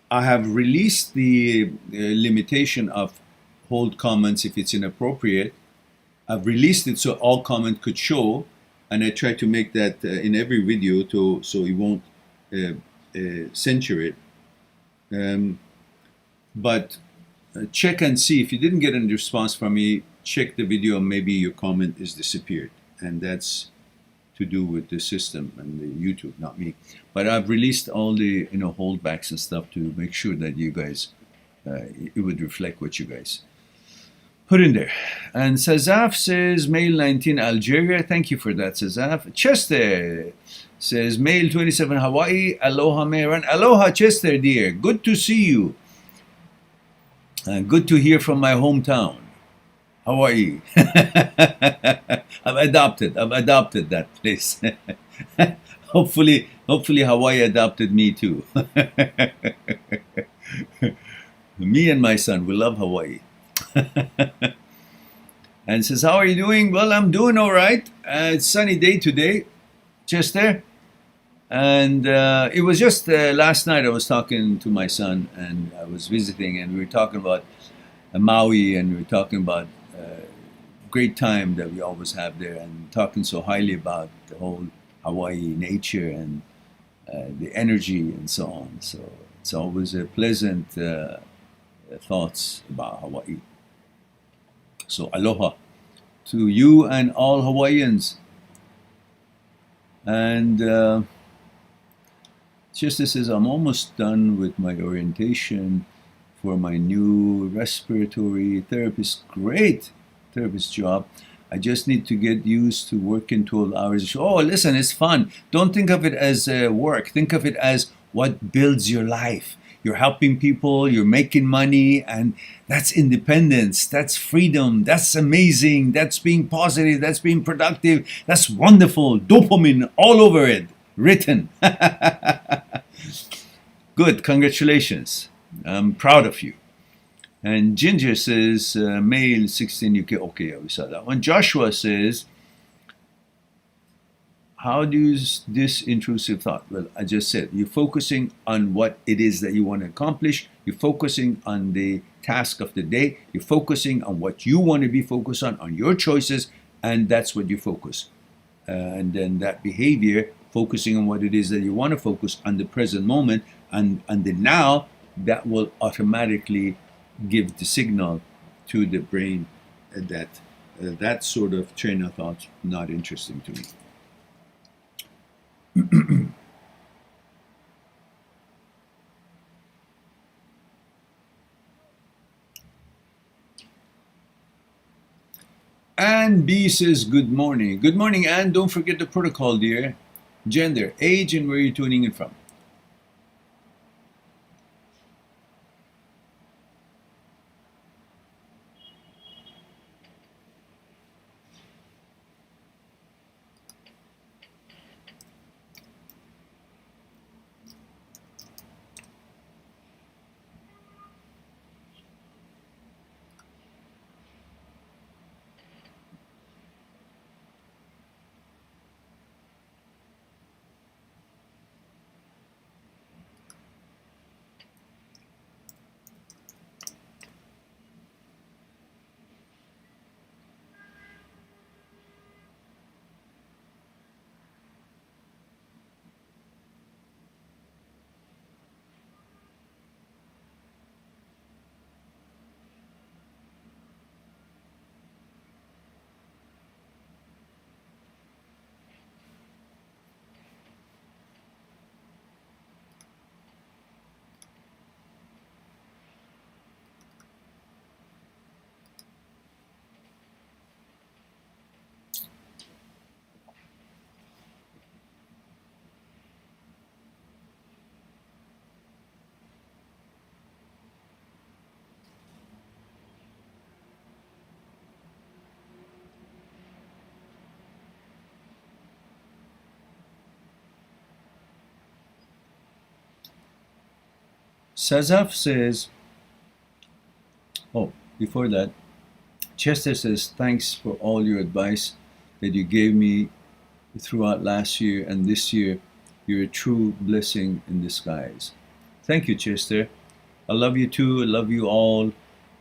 I have released the limitation of hold comments if it's inappropriate. I've released it so all comments could show, and I try to make that in every video so it won't censure it. But check and see. If you didn't get any response from me, check the video and maybe your comment is disappeared. And that's to do with the system and the YouTube, not me. But I've released all the holdbacks and stuff to make sure that you guys, it would reflect what you guys put in there. And Sazaf says, male 19 Algeria. Thank you for that, Sazaf. Chester says, male 27 Hawaii. Aloha, Meran. Aloha, Chester, dear. Good to see you. Good to hear from my hometown, Hawaii. I've adopted that place. Hopefully Hawaii adopted me too. Me and my son, we love Hawaii. And says, how are you doing? Well, I'm doing all right. It's a sunny day today, Chester. And it was just last night I was talking to my son, and I was visiting, and we were talking about Maui, and we were talking about great time that we always have there, and talking so highly about the whole Hawaii nature and the energy and so on. So it's always a pleasant thoughts about Hawaii. So aloha to you and all Hawaiians. And Chester says, I'm almost done with my orientation for my new respiratory therapist. Great therapist job. I just need to get used to working 12 hours. Oh, listen, it's fun. Don't think of it as work. Think of it as what builds your life. You're helping people, you're making money, and that's independence, that's freedom, that's amazing, that's being positive, that's being productive, that's wonderful. Dopamine all over it, written. Good, congratulations. I'm proud of you. And Ginger says, male 16 UK. Okay, we saw that one. Joshua says, how do you this intrusive thought? Well, I just said, you're focusing on what it is that you want to accomplish. You're focusing on the task of the day. You're focusing on what you want to be focused on your choices, and that's what you focus. And then that behavior, focusing on what it is that you want to focus on the present moment and the now, that will automatically give the signal to the brain that that sort of train of thought not interesting to me. Anne B says, good morning. Good morning, Anne. Don't forget the protocol, dear. Gender, age, and where you're tuning in from. Sazaf says, oh, before that, Chester says, thanks for all your advice that you gave me throughout last year and this year. You're a true blessing in disguise. Thank you, Chester. I love you too. I love you all,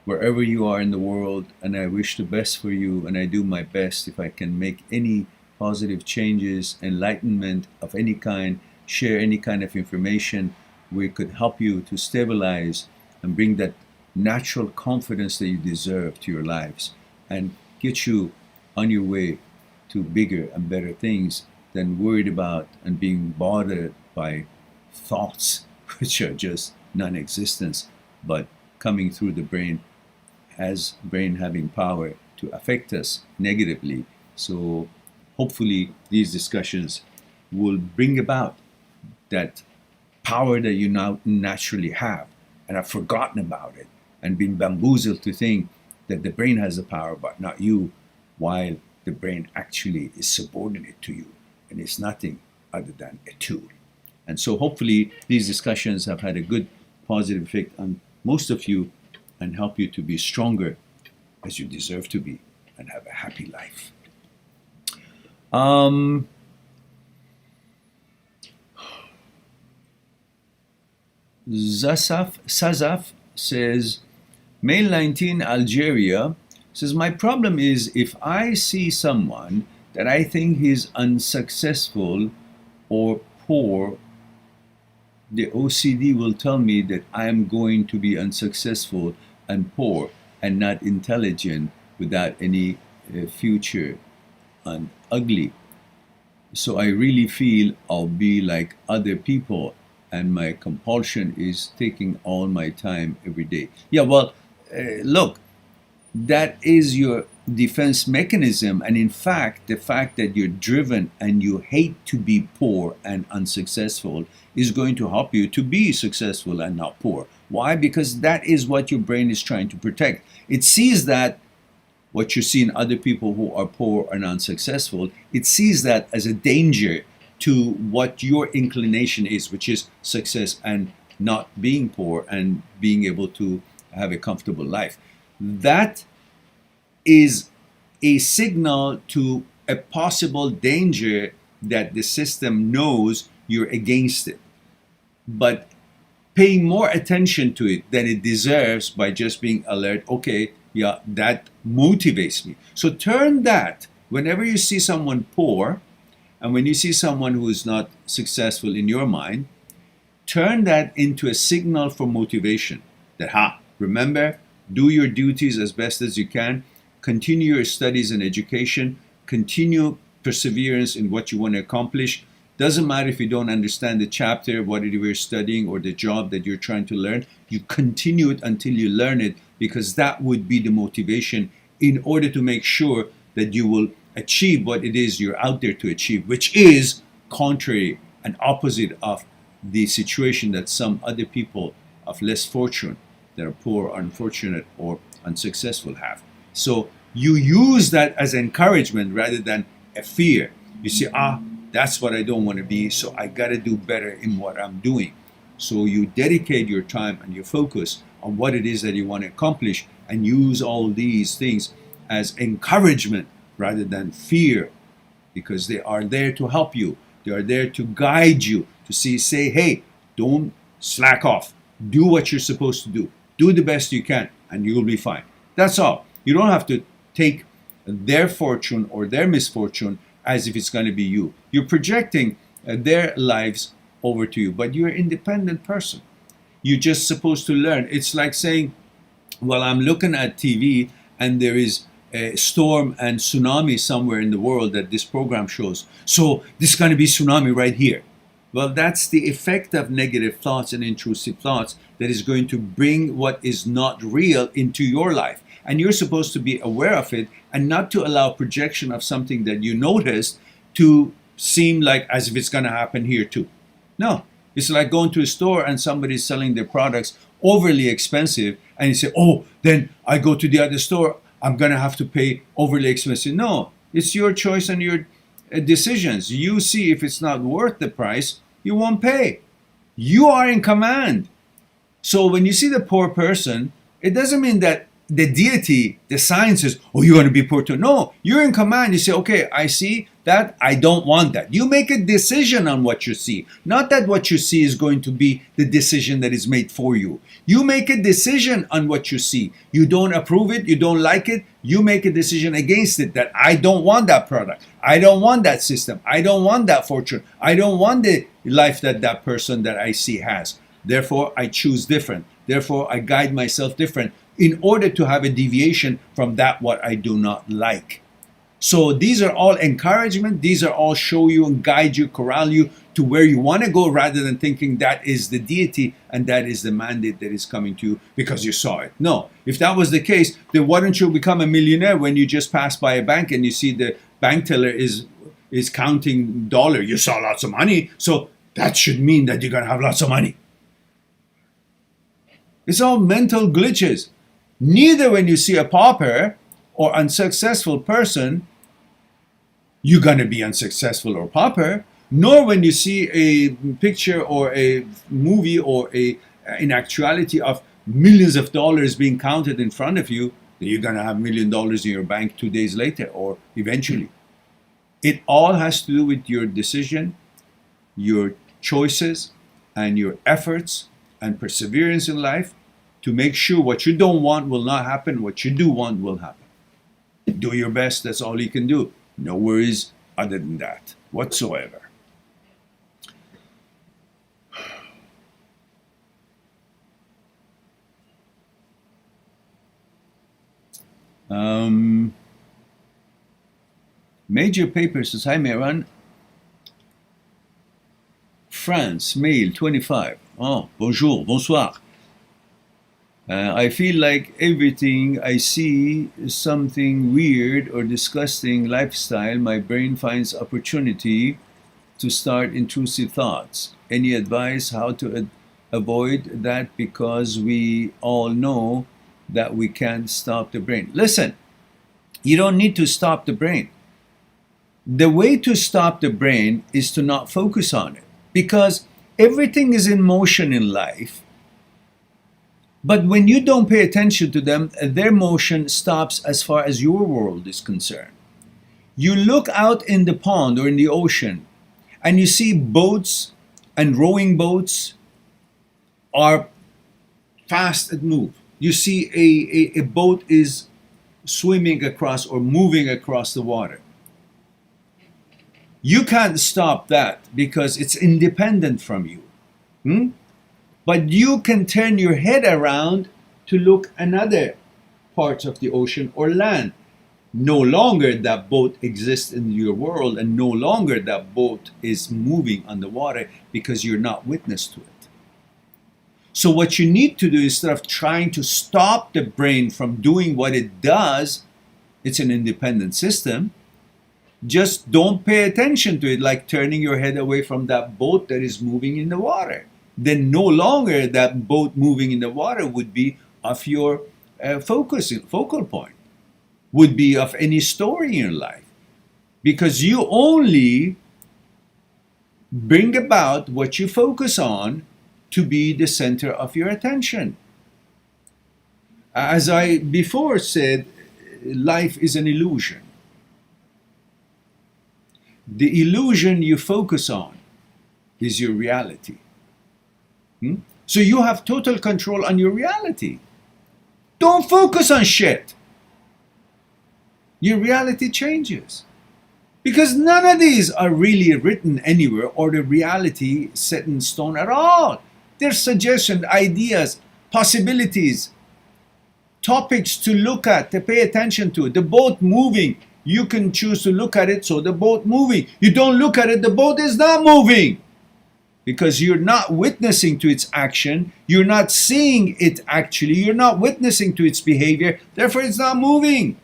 wherever you are in the world, and I wish the best for you, and I do my best if I can make any positive changes, enlightenment of any kind, share any kind of information we could help you to stabilize and bring that natural confidence that you deserve to your lives and get you on your way to bigger and better things than worried about and being bothered by thoughts which are just non-existence but coming through the brain as brain having power to affect us negatively. So hopefully these discussions will bring about that power that you now naturally have and have forgotten about it and been bamboozled to think that the brain has the power but not you, while the brain actually is subordinate to you and is nothing other than a tool. And so hopefully these discussions have had a good positive effect on most of you and help you to be stronger as you deserve to be and have a happy life. Sazaf says, male 19, Algeria, says, my problem is if I see someone that I think is unsuccessful or poor, the OCD will tell me that I am going to be unsuccessful and poor and not intelligent without any future and ugly. So I really feel I'll be like other people and my compulsion is taking all my time every day. Yeah, well, look, that is your defense mechanism, and in fact, the fact that you're driven and you hate to be poor and unsuccessful is going to help you to be successful and not poor. Why? Because that is what your brain is trying to protect. It sees that what you see in other people who are poor and unsuccessful, it sees that as a danger to what your inclination is, which is success and not being poor and being able to have a comfortable life. That is a signal to a possible danger that the system knows you're against it. But paying more attention to it than it deserves by just being alert, okay, yeah, that motivates me. So turn that, whenever you see someone poor, and when you see someone who is not successful in your mind, turn that into a signal for motivation. That, remember, do your duties as best as you can, continue your studies and education, continue perseverance in what you want to accomplish. Doesn't matter if you don't understand the chapter, what it is you're studying, or the job that you're trying to learn. You continue it until you learn it, because that would be the motivation in order to make sure that you will achieve what it is you're out there to achieve, which is contrary and opposite of the situation that some other people of less fortune, that are poor, unfortunate, or unsuccessful have. So you use that as encouragement rather than a fear. You say, that's what I don't want to be, so I got to do better in what I'm doing. So you dedicate your time and your focus on what it is that you want to accomplish, and use all these things as encouragement rather than fear, because they are there to help you. They are there to guide you, to say, hey, don't slack off. Do what you're supposed to do. Do the best you can, and you'll be fine. That's all. You don't have to take their fortune or their misfortune as if it's going to be you. You're projecting their lives over to you, but you're an independent person. You're just supposed to learn. It's like saying, well, I'm looking at TV and there is a storm and tsunami somewhere in the world that this program shows. So this is going to be tsunami right here. Well, that's the effect of negative thoughts and intrusive thoughts that is going to bring what is not real into your life. And you're supposed to be aware of it and not to allow projection of something that you noticed to seem like as if it's going to happen here too. No, it's like going to a store and somebody's selling their products overly expensive and you say, oh, then I go to the other store, I'm going to have to pay overly expensive. No, it's your choice and your decisions. You see if it's not worth the price, you won't pay. You are in command. So when you see the poor person, it doesn't mean that the deity, the science says, oh, you're going to be poor too. No, you're in command. You say, okay, I see that. I don't want that. You make a decision on what you see. Not that what you see is going to be the decision that is made for you. You make a decision on what you see. You don't approve it. You don't like it. You make a decision against it, that I don't want that product. I don't want that system. I don't want that fortune. I don't want the life that that person that I see has. Therefore, I choose different. Therefore, I guide myself different in order to have a deviation from that what I do not like. So these are all encouragement. These are all show you and guide you, corral you to where you want to go, rather than thinking that is the deity and that is the mandate that is coming to you because you saw it. No, if that was the case, then why don't you become a millionaire when you just pass by a bank and you see the bank teller is counting dollar? You saw lots of money, so that should mean that you're going to have lots of money. It's all mental glitches. Neither when you see a pauper or unsuccessful person, you're going to be unsuccessful or pauper, nor when you see a picture or a movie or in actuality of millions of dollars being counted in front of you, that you're going to have $1 million in your bank 2 days later or eventually. It all has to do with your decision, your choices, and your efforts and perseverance in life to make sure what you don't want will not happen, what you do want will happen. Do your best, that's all you can do. No worries other than that whatsoever. Major paper says, hi Mehran, France, mail 25. Oh, bonjour, bonsoir. I feel like everything I see is something weird or disgusting lifestyle. My brain finds opportunity to start intrusive thoughts. Any advice how to avoid that, because we all know that we can't stop the brain? Listen, you don't need to stop the brain. The way to stop the brain is to not focus on it, because everything is in motion in life. But when you don't pay attention to them, their motion stops as far as your world is concerned. You look out in the pond or in the ocean and you see boats and rowing boats are fast at move. You see a boat is swimming across or moving across the water. You can't stop that because it's independent from you. But you can turn your head around to look another parts of the ocean or land. No longer that boat exists in your world, and no longer that boat is moving on the water because you're not witness to it. So what you need to do, instead of trying to stop the brain from doing what it does, it's an independent system, just don't pay attention to it, like turning your head away from that boat that is moving in the water. Then no longer that boat moving in the water would be of your focal point, would be of any story in your life, because you only bring about what you focus on to be the center of your attention. As I before said, life is an illusion. The illusion you focus on is your reality. So you have total control on your reality. Don't focus on shit. Your reality changes. Because none of these are really written anywhere or the reality set in stone at all. They're suggestions, ideas, possibilities, topics to look at, to pay attention to. The boat moving, you can choose to look at it, so the boat moving. You don't look at it, the boat is not moving. Because you're not witnessing to its action, you're not seeing it actually, you're not witnessing to its behavior, therefore it's not moving.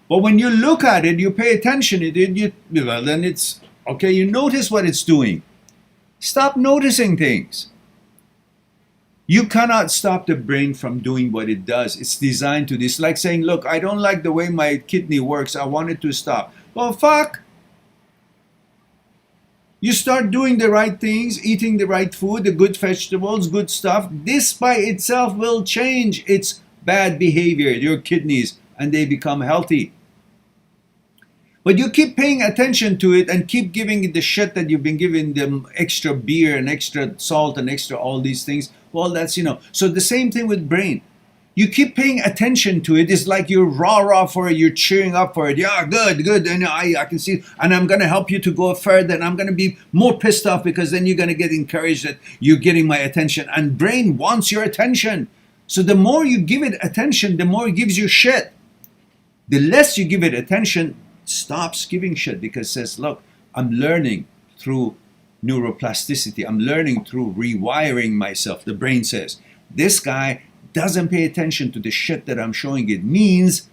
But when you look at it, you pay attention to it, then it's, okay, you notice what it's doing. Stop noticing things. You cannot stop the brain from doing what it does. It's designed to this. Like saying, look, I don't like the way my kidney works, I want it to stop. Well, fuck. You start doing the right things, eating the right food, the good vegetables, good stuff. This by itself will change its bad behavior, your kidneys, and they become healthy. But you keep paying attention to it and keep giving it the shit that you've been giving them, extra beer and extra salt and extra all these things. Well, that's, So the same thing with brain. You keep paying attention to it. It's like you're rah-rah for it. You're cheering up for it. Yeah, good. And I can see, and I'm going to help you to go further. And I'm going to be more pissed off because then you're going to get encouraged that you're getting my attention. And brain wants your attention. So the more you give it attention, the more it gives you shit. The less you give it attention, stops giving shit, because it says, look, I'm learning through neuroplasticity. I'm learning through rewiring myself. The brain says, this guy doesn't pay attention to the shit that I'm showing. It means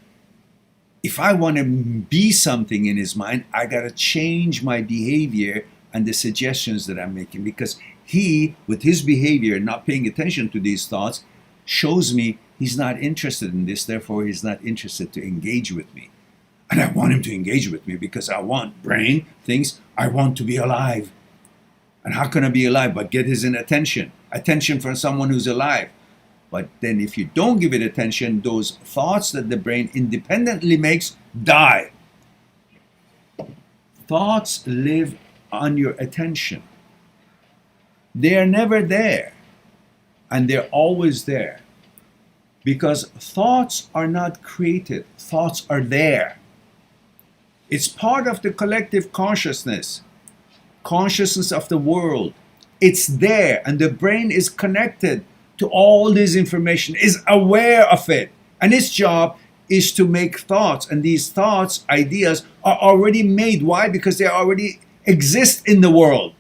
if I want to be something in his mind, I got to change my behavior and the suggestions that I'm making, because he, with his behavior, not paying attention to these thoughts, shows me he's not interested in this, therefore he's not interested to engage with me. And I want him to engage with me because I want, brain thinks, I want to be alive. And how can I be alive but get his attention? Attention from someone who's alive. But then if you don't give it attention, those thoughts that the brain independently makes die. Thoughts live on your attention. They are never there. And they're always there. Because thoughts are not created. Thoughts are there. It's part of the collective consciousness of the world. It's there, and the brain is connected to all this information, is aware of it. And its job is to make thoughts. And these thoughts, ideas, are already made. Why? Because they already exist in the world.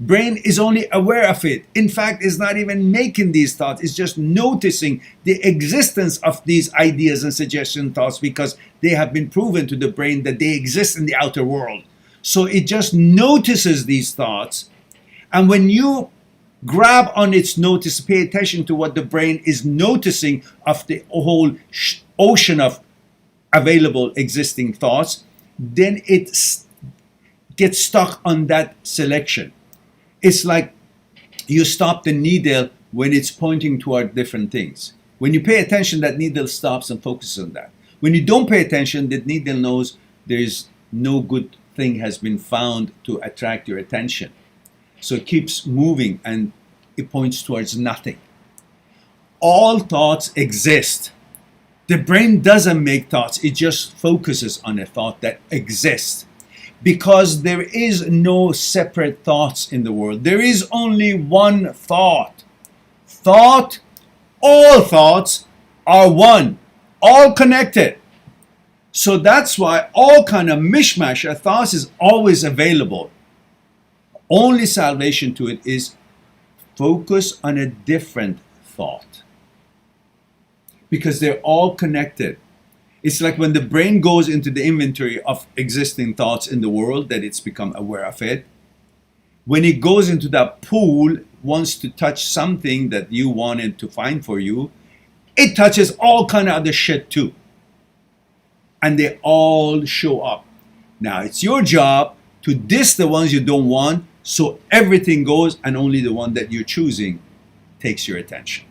Brain is only aware of it. In fact, it's not even making these thoughts. It's just noticing the existence of these ideas and suggestion thoughts because they have been proven to the brain that they exist in the outer world. So it just notices these thoughts. And when you grab on its notice, pay attention to what the brain is noticing of the whole ocean of available existing thoughts, then it gets stuck on that selection. It's like you stop the needle when it's pointing toward different things. When you pay attention, that needle stops and focuses on that. When you don't pay attention, that needle knows there's no good thing has been found to attract your attention. So it keeps moving and it points towards nothing. All thoughts exist. The brain doesn't make thoughts, it just focuses on a thought that exists. Because there is no separate thoughts in the world. There is only one thought. All thoughts are one, all connected. So that's why all kind of mishmash of thoughts is always available. Only salvation to it is focus on a different thought. Because they're all connected. It's like when the brain goes into the inventory of existing thoughts in the world, that it's become aware of it. When it goes into that pool, wants to touch something that you wanted to find for you, it touches all kind of other shit too. And they all show up. Now it's your job to diss the ones you don't want, so everything goes and only the one that you're choosing takes your attention.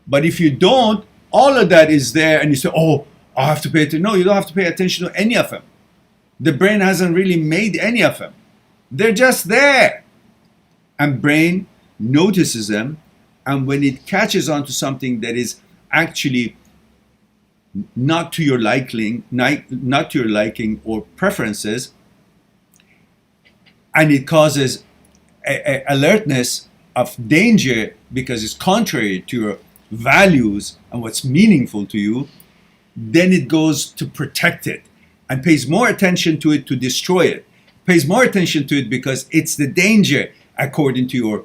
But if you don't, all of that is there and you say, oh, I have to pay attention. No, you don't have to pay attention to any of them. The brain hasn't really made any of them. They're just there. And brain notices them, and when it catches on to something that is actually not to your liking, not to your liking or preferences, and it causes a alertness of danger because it's contrary to your values and what's meaningful to you, then it goes to protect it and pays more attention to it to destroy it. Pays more attention to it because it's the danger according to your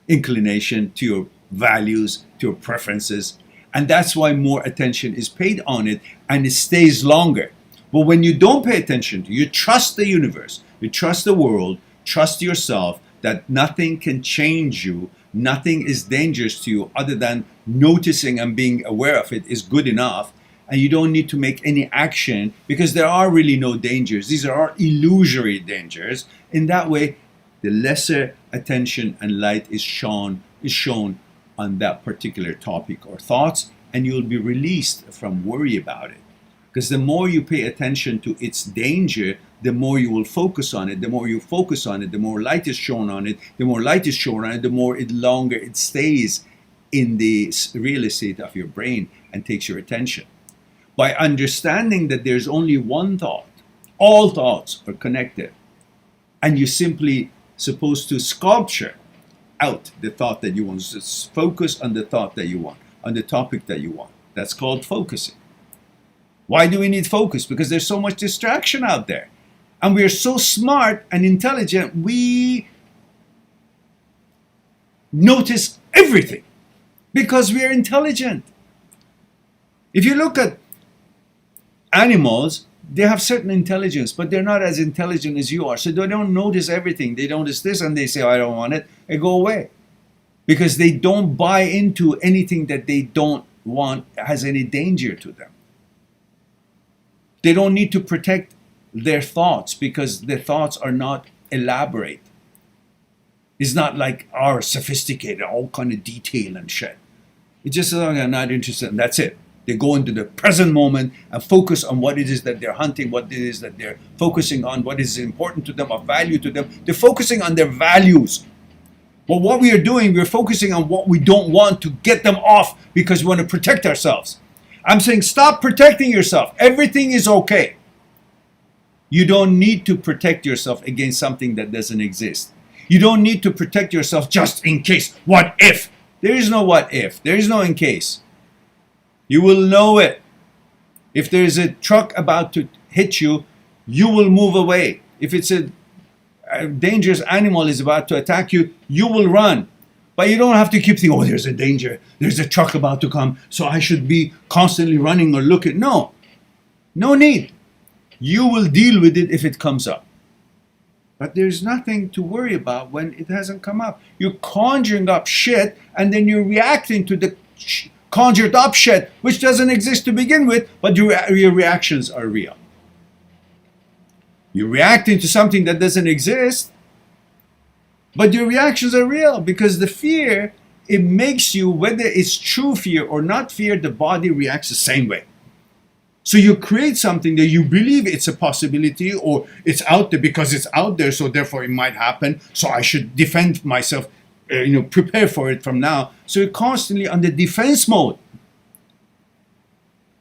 inclination, to your values, to your preferences. And that's why more attention is paid on it and it stays longer. But when you don't pay attention to it, you trust the universe, you trust the world, trust yourself that nothing can change you, nothing is dangerous to you other than noticing and being aware of it is good enough, and you don't need to make any action because there are really no dangers. These are illusory dangers. In that way, the lesser attention and light is shown on that particular topic or thoughts, and you'll be released from worry about it. Because the more you pay attention to its danger, the more you will focus on it. The more you focus on it, the more light is shown on it. The more light is shown on it, the more longer it stays in the real estate of your brain and takes your attention. By understanding that there's only one thought, all thoughts are connected, and you're simply supposed to sculpture out the thought that you want. Just focus on the thought that you want, on the topic that you want. That's called focusing. Why do we need focus? Because there's so much distraction out there. And we are so smart and intelligent, we notice everything because we are intelligent. If you look at animals, they have certain intelligence, but they're not as intelligent as you are. So they don't notice everything. They notice this and they say, oh, I don't want it. They go away. Because they don't buy into anything that they don't want has any danger to them. They don't need to protect their thoughts because their thoughts are not elaborate. It's not like our sophisticated, all kind of detail and shit. It's just I'm not interested, and that's it. They go into the present moment and focus on what it is that they're hunting, what it is that they're focusing on, what is important to them, of value to them. They're focusing on their values. But what we are doing, we're focusing on what we don't want to get them off because we want to protect ourselves. I'm saying stop protecting yourself. Everything is okay. You don't need to protect yourself against something that doesn't exist. You don't need to protect yourself just in case. What if? There is no what if. There is no in case. You will know it. If there is a truck about to hit you, you will move away. If it's a a dangerous animal is about to attack you, you will run. But you don't have to keep thinking, oh, there's a danger, there's a truck about to come, so I should be constantly running or looking. No, no need. You will deal with it if it comes up. But there's nothing to worry about when it hasn't come up. You're conjuring up shit, and then you're reacting to the conjured up shit, which doesn't exist to begin with, but your reactions are real. You're reacting to something that doesn't exist, but your reactions are real, because the fear, it makes you, whether it's true fear or not fear, the body reacts the same way. So you create something that you believe it's a possibility, or it's out there because it's out there, so therefore it might happen, so I should defend myself, prepare for it from now. So you're constantly on the defense mode.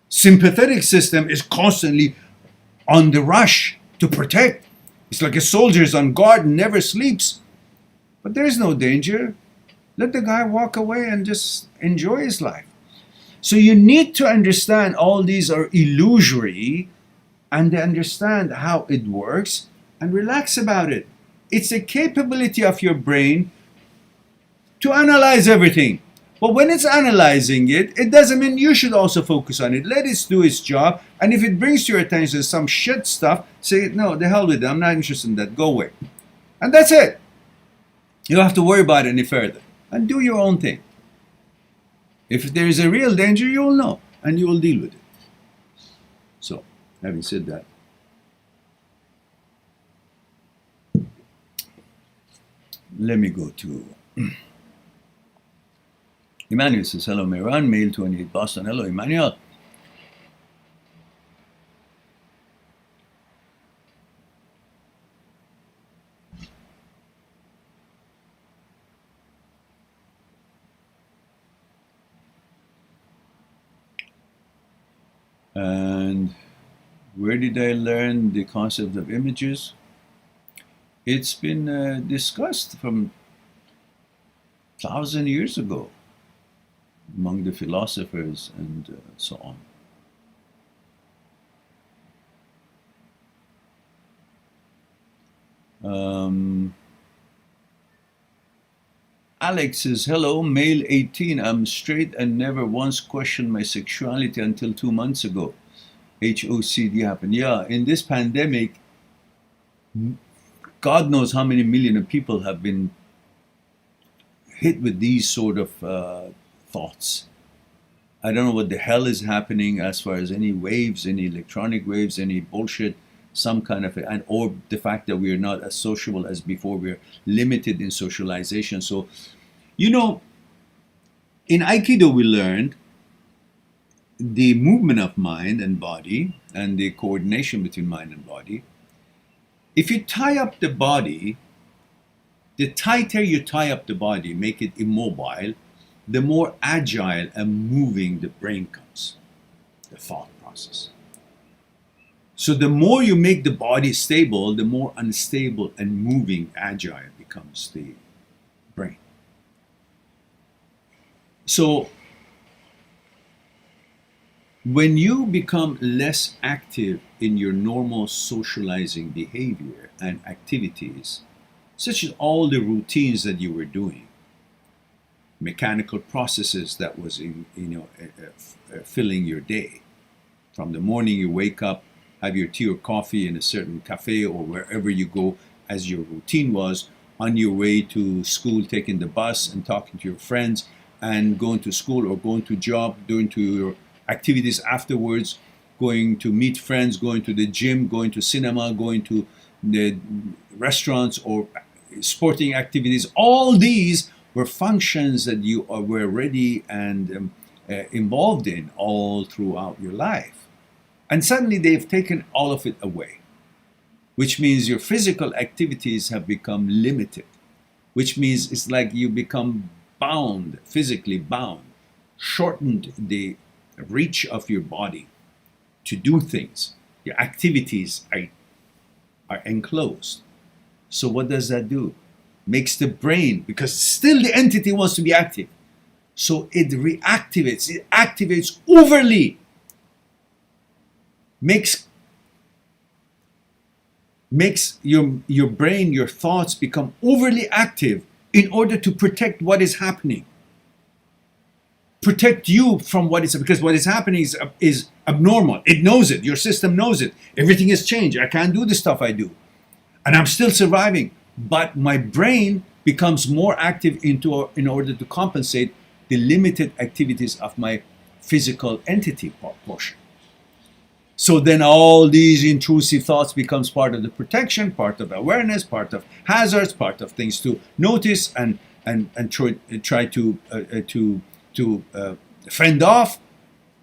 Sympathetic system is constantly on the rush to protect. It's like a soldier is on guard and never sleeps. But there is no danger. Let the guy walk away and just enjoy his life. So you need to understand all these are illusory, and understand how it works and relax about it. It's a capability of your brain to analyze everything. But when it's analyzing it, it doesn't mean you should also focus on it. Let it do its job. And if it brings to your attention some shit stuff, say, no, the hell with it. I'm not interested in that. Go away. And that's it. You don't have to worry about it any further. And do your own thing. If there is a real danger, you will know. And you will deal with it. So, having said that, let me go to Emmanuel says, hello, Mehran, male 28 Boston. Hello, Emmanuel. And where did I learn the concept of images? It's been discussed from 1,000 years ago among the philosophers and so on. Alex says, hello, male 18. I'm straight and never once questioned my sexuality until 2 months ago. HOCD happened. Yeah, in this pandemic, God knows how many million of people have been hit with these sort of thoughts. I don't know what the hell is happening as far as any waves, any electronic waves, any bullshit, some kind of, or the fact that we are not as sociable as before. We're limited in socialization. So, in Aikido we learned the movement of mind and body and the coordination between mind and body. If you tie up the body, the tighter you tie up the body, make it immobile, the more agile and moving the brain comes, the thought process. So the more you make the body stable, the more unstable and moving, agile becomes the brain. So when you become less active in your normal socializing behavior and activities, such as all the routines that you were doing, mechanical processes that was filling your day. From the morning you wake up, have your tea or coffee in a certain cafe or wherever you go, as your routine was, on your way to school, taking the bus and talking to your friends, and going to school or going to job, doing to your activities afterwards, going to meet friends, going to the gym, going to cinema, going to the restaurants or sporting activities. All these were functions that you were ready and involved in all throughout your life. And suddenly they've taken all of it away, which means your physical activities have become limited, which means it's like you become bound, physically bound, shortened the reach of your body to do things. Your activities are enclosed. So what does that do? Makes the brain, because still the entity wants to be active, so it reactivates, it activates overly, makes makes your brain, your thoughts become overly active in order to protect what is happening. Protect you from what is, because what is happening is abnormal. It knows it. Your system knows it. Everything has changed. I can't do the stuff I do. And I'm still surviving. But my brain becomes more active in order to compensate the limited activities of my physical entity portion. So then all these intrusive thoughts becomes part of the protection, part of awareness, part of hazards, part of things to notice and try to fend off.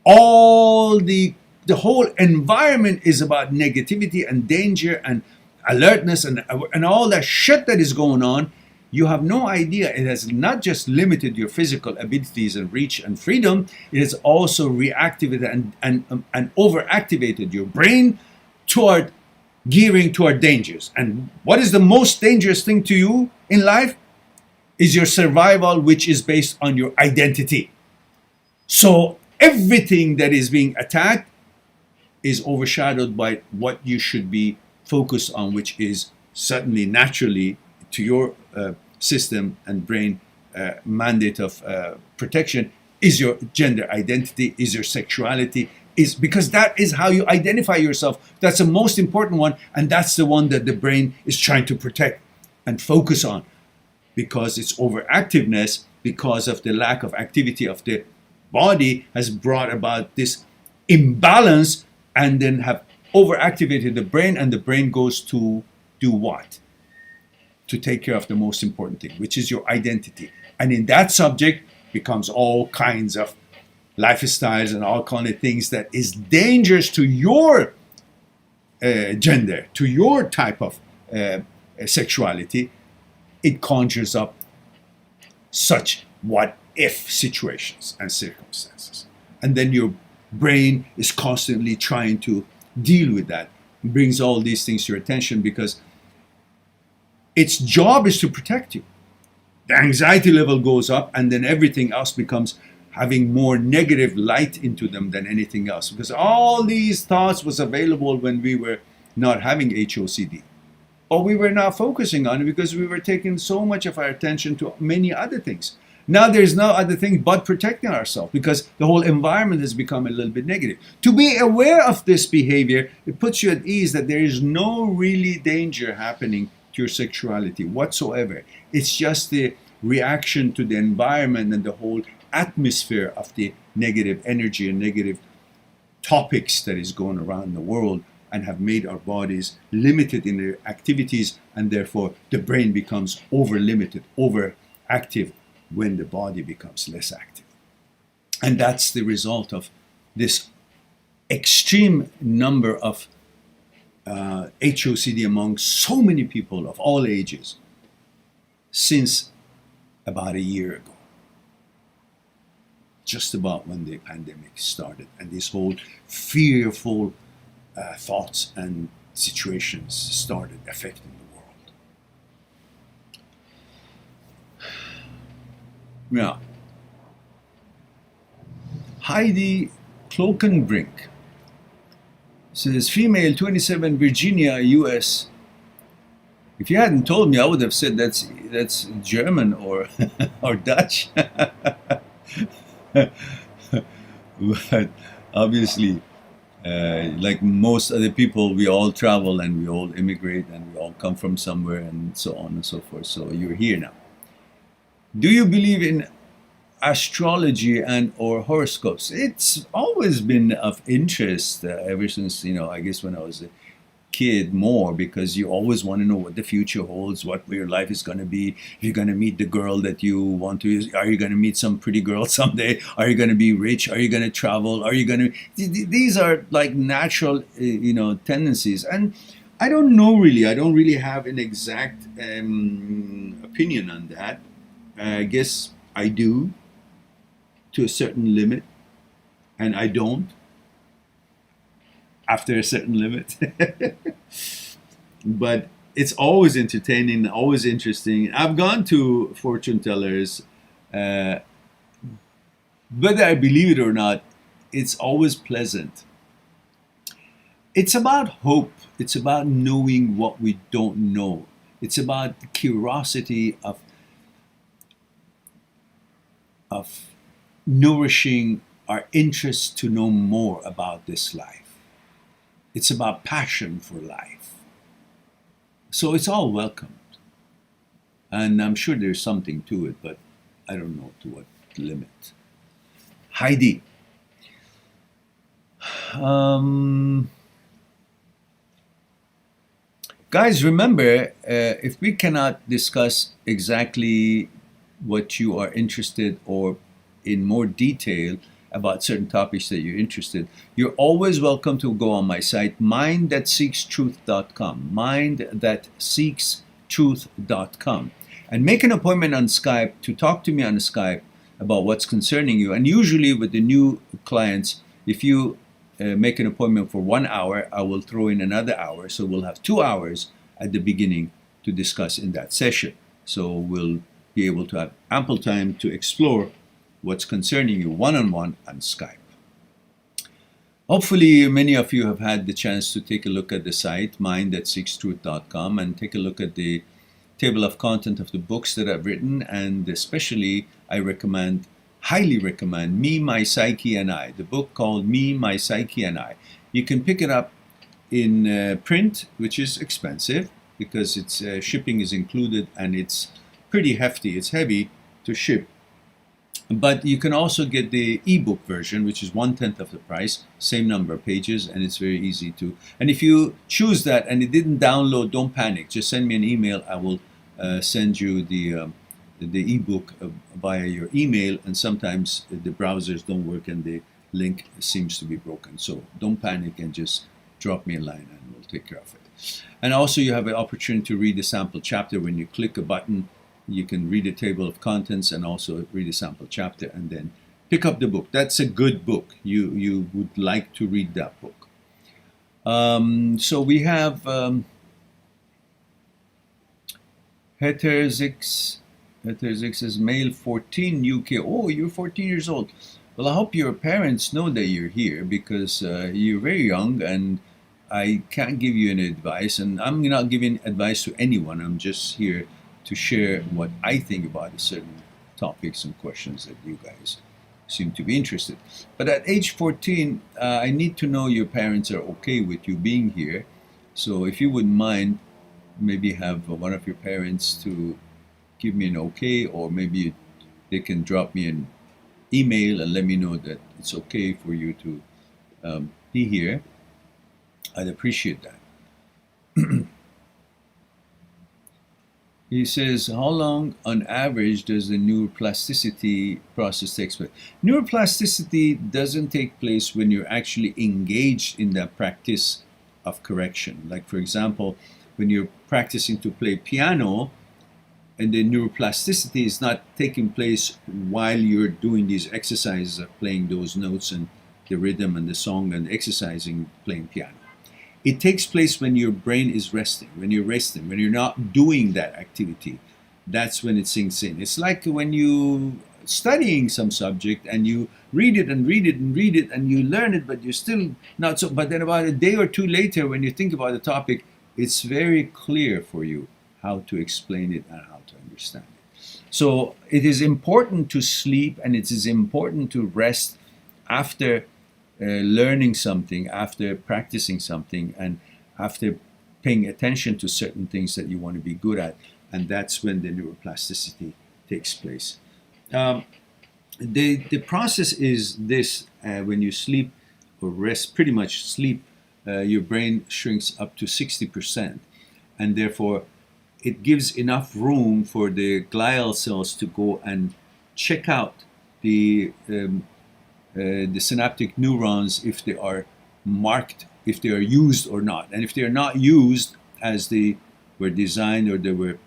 All the whole environment is about negativity and danger and alertness and all that shit that is going on. You have no idea. It has not just limited your physical abilities and reach and freedom, it has also reactivated and overactivated your brain toward gearing toward dangers. And what is the most dangerous thing to you in life? Is your survival, which is based on your identity. So everything that is being attacked is overshadowed by what you should be focused on, which is certainly naturally to your system and brain mandate of protection, is your gender identity, is your sexuality, is because that is how you identify yourself. That's the most important one, and that's the one that the brain is trying to protect and focus on, because its overactiveness, because of the lack of activity of the body, has brought about this imbalance and then have overactivated the brain, and the brain goes to do what? To take care of the most important thing, which is your identity. And in that subject becomes all kinds of lifestyles and all kinds of things that is dangerous to your gender, to your type of sexuality. It conjures up such what-if situations and circumstances. And then your brain is constantly trying to deal with that. It brings all these things to your attention because its job is to protect you. The anxiety level goes up, and then everything else becomes having more negative light into them than anything else. Because all these thoughts was available when we were not having HOCD. But we were not focusing on it because we were taking so much of our attention to many other things. Now there's no other thing but protecting ourselves, because the whole environment has become a little bit negative. To be aware of this behavior, it puts you at ease that there is no really danger happening to your sexuality whatsoever. It's just the reaction to the environment and the whole atmosphere of the negative energy and negative topics that is going around the world, and have made our bodies limited in their activities, and therefore the brain becomes over-limited, overactive, when the body becomes less active. And that's the result of this extreme number of HOCD among so many people of all ages since about a year ago. Just about when the pandemic started and this whole fearful thoughts and situations started affecting the world. Yeah. Heidi Clokenbrink says, female, 27, Virginia, US. If you hadn't told me, I would have said that's German or or Dutch. But obviously, like most other people, we all travel and we all immigrate and we all come from somewhere and so on and so forth. So you're here now. Do you believe in astrology and or horoscopes? It's always been of interest ever since, I guess when I was a kid, more because you always want to know what the future holds, what your life is going to be. If you're going to meet the girl that you want to, are you going to meet some pretty girl someday? Are you going to be rich? Are you going to travel? Are you going to, these are like natural, tendencies. And I don't know really, I don't really have an exact opinion on that. I guess I do to a certain limit, and I don't after a certain limit. But it's always entertaining, always interesting. I've gone to fortune tellers. Whether I believe it or not, it's always pleasant. It's about hope. It's about knowing what we don't know. It's about the curiosity of nourishing our interest to know more about this life. It's about passion for life. So it's all welcomed. And I'm sure there's something to it, but I don't know to what limit. Heidi. Guys, remember, if we cannot discuss exactly what you are interested or in more detail about certain topics that you're interested, you're always welcome to go on my site, mindthatseekstruth.com, mindthatseekstruth.com, and make an appointment on Skype to talk to me on Skype about what's concerning you. And usually with the new clients, if you make an appointment for 1 hour, I will throw in another hour. So we'll have 2 hours at the beginning to discuss in that session. So we'll be able to have ample time to explore what's concerning you one-on-one on Skype. Hopefully, many of you have had the chance to take a look at the site, mindthatseekstruth.com, and take a look at the table of content of the books that I've written, and especially I highly recommend Me, My Psyche, and I, the book called Me, My Psyche, and I. You can pick it up in print, which is expensive because its shipping is included and it's pretty hefty. It's heavy to ship. But you can also get the ebook version, which is 1/10 of the price, same number of pages, and it's very easy to. And if you choose that and it didn't download, don't panic. Just send me an email. I will send you the ebook via your email. And sometimes the browsers don't work and the link seems to be broken. So don't panic and just drop me a line and we'll take care of it. And also you have an opportunity to read the sample chapter. When you click a button, you can read a table of contents and also read a sample chapter and then pick up the book. That's a good book. You would like to read that book. So we have Heterzix is male 14 UK. Oh, you're 14 years old. Well, I hope your parents know that you're here because you're very young and I can't give you any advice. And I'm not giving advice to anyone. I'm just here to share what I think about certain topics and questions that you guys seem to be interested. But at age 14, I need to know your parents are okay with you being here. So if you wouldn't mind, maybe have one of your parents to give me an okay, or maybe they can drop me an email and let me know that it's okay for you to be here. I'd appreciate that. He says, how long on average does the neuroplasticity process take place? Neuroplasticity doesn't take place when you're actually engaged in that practice of correction. Like, for example, when you're practicing to play piano, and the neuroplasticity is not taking place while you're doing these exercises of playing those notes and the rhythm and the song and exercising playing piano. It takes place when your brain is resting, when you're not doing that activity. That's when it sinks in. It's like when you studying some subject and you read it and read it and read it and you learn it, but you're still not so. But then about a day or two later, when you think about the topic, it's very clear for you how to explain it and how to understand it. So it is important to sleep and it is important to rest after learning something, after practicing something, and after paying attention to certain things that you want to be good at. And that's when the neuroplasticity takes place. The process is this: when you sleep or rest, pretty much sleep, your brain shrinks up to 60%, and therefore it gives enough room for the glial cells to go and check out the synaptic neurons if they are marked, if they are used or not. And if they are not used as they were designed or they were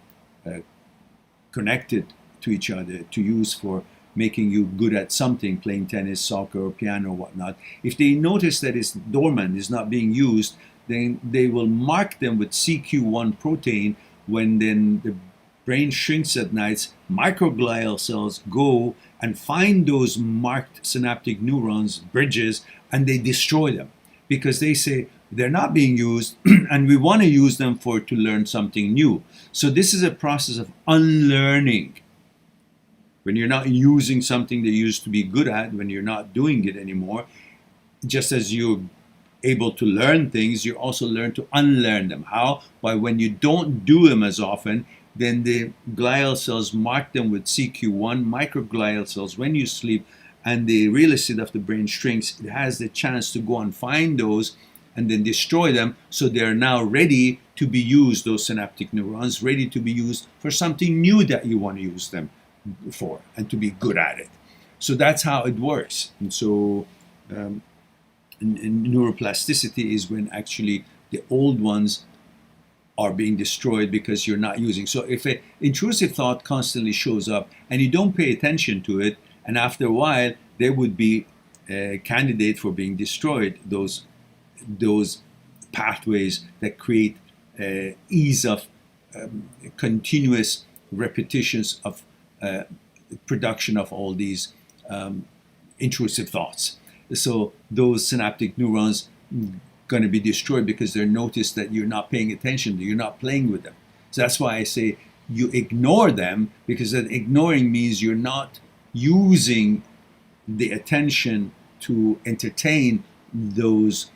connected to each other to use for making you good at something, playing tennis, soccer, or piano, or whatnot, if they notice that it's dormant, is not being used, then they will mark them with CQ1 protein. When then the brain shrinks at night, microglial cells go and find those marked synaptic neurons, bridges, and they destroy them. Because they say they're not being used, and we want to use them to learn something new. So this is a process of unlearning. When you're not using something that you used to be good at, when you're not doing it anymore, just as you're able to learn things, you also learn to unlearn them. How? By when you don't do them as often, then the glial cells mark them with CQ1, microglial cells, when you sleep, and the real estate of the brain shrinks. It has the chance to go and find those and then destroy them, so they're now ready to be used, those synaptic neurons, ready to be used for something new that you want to use them for and to be good at it. So that's how it works. And so and neuroplasticity is when actually the old ones are being destroyed because you're not using. So if an intrusive thought constantly shows up and you don't pay attention to it, and after a while they would be a candidate for being destroyed, those pathways that create ease of continuous repetitions of production of all these intrusive thoughts. So those synaptic neurons going to be destroyed because they're noticed that you're not paying attention, you're not playing with them. So that's why I say you ignore them, because that ignoring means you're not using the attention to entertain those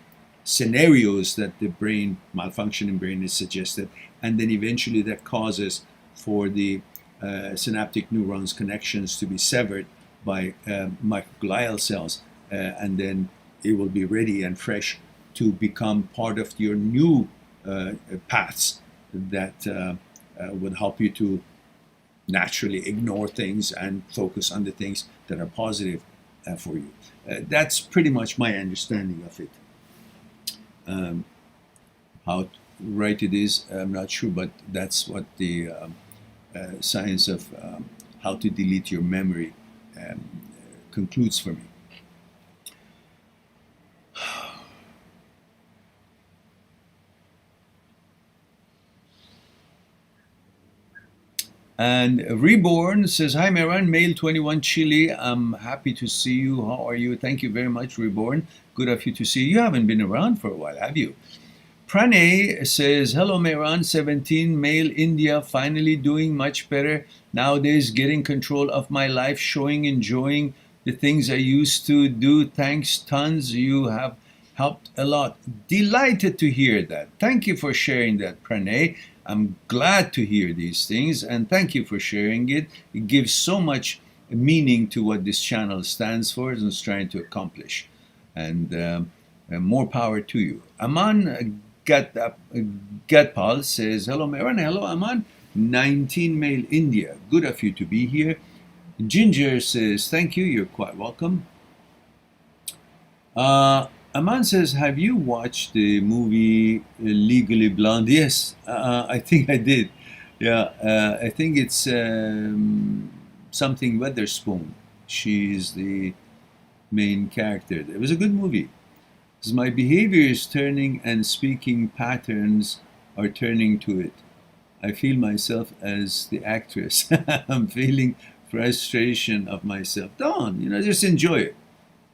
scenarios that the brain, malfunctioning brain, is suggested, and then eventually that causes for the synaptic neurons connections to be severed by microglial cells, and then it will be ready and fresh to become part of your new paths that would help you to naturally ignore things and focus on the things that are positive for you. That's pretty much my understanding of it. How right it is, I'm not sure, but that's what the science of how to delete your memory concludes for me. And Reborn says, hi, Meran, male 21 Chile. I'm happy to see you. How are you? Thank you very much, Reborn. Good of you to see you. You haven't been around for a while, have you? Pranay says, hello, Meran, 17, male India, finally doing much better. Nowadays, getting control of my life, enjoying the things I used to do. Thanks, tons. You have helped a lot. Delighted to hear that. Thank you for sharing that, Pranay. I'm glad to hear these things, and thank you for sharing it. It gives so much meaning to what this channel stands for and is trying to accomplish. And more power to you. Aman Gatpal says, hello, Meran. Hello, Aman. 19, male India. Good of you to be here. Ginger says, thank you. You're quite welcome. Aman says, have you watched the movie Legally Blonde? Yes, I think I did. Yeah, I think it's something Witherspoon. She's the main character. It was a good movie. Because my behavior is turning and speaking patterns are turning to it. I feel myself as the actress. I'm feeling frustration of myself. Don't, just enjoy it.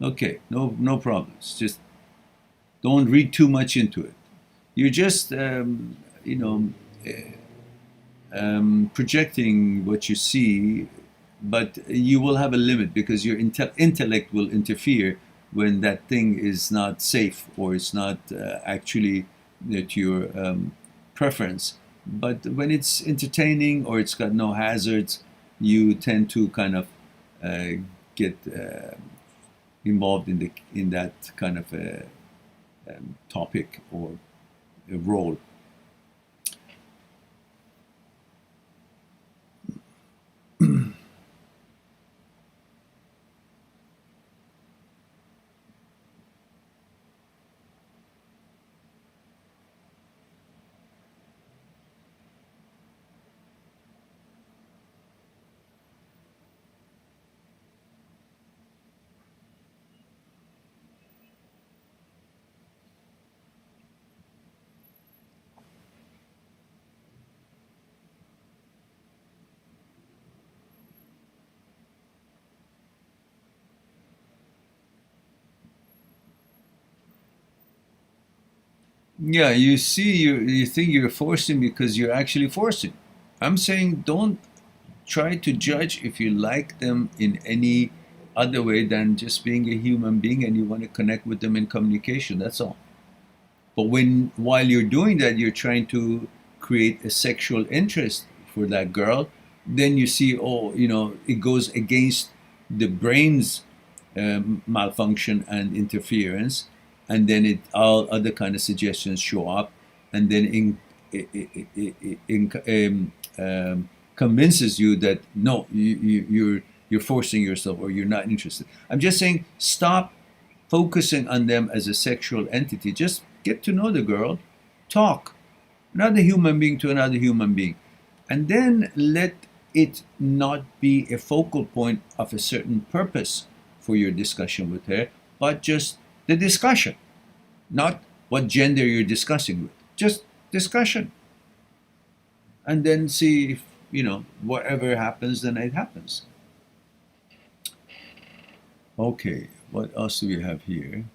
Okay, no problems. Just don't read too much into it. You're just, projecting what you see, but you will have a limit because your intellect will interfere when that thing is not safe or it's not actually to your preference. But when it's entertaining or it's got no hazards, you tend to kind of get involved in that kind of topic or a role. Yeah, you see, you think you're forcing because you're actually forcing. I'm saying don't try to judge if you like them in any other way than just being a human being and you want to connect with them in communication. That's all. But when while you're doing that, you're trying to create a sexual interest for that girl, then you see, oh, it goes against the brain's malfunction and interference, and then all other kind of suggestions show up, and then convinces you that no, you're forcing yourself or you're not interested. I'm just saying, stop focusing on them as a sexual entity. Just get to know the girl, talk, another human being to another human being, and then let it not be a focal point of a certain purpose for your discussion with her, but just the discussion, not what gender you're discussing with, just discussion. And then see if, whatever happens, then it happens. Okay, what else do we have here?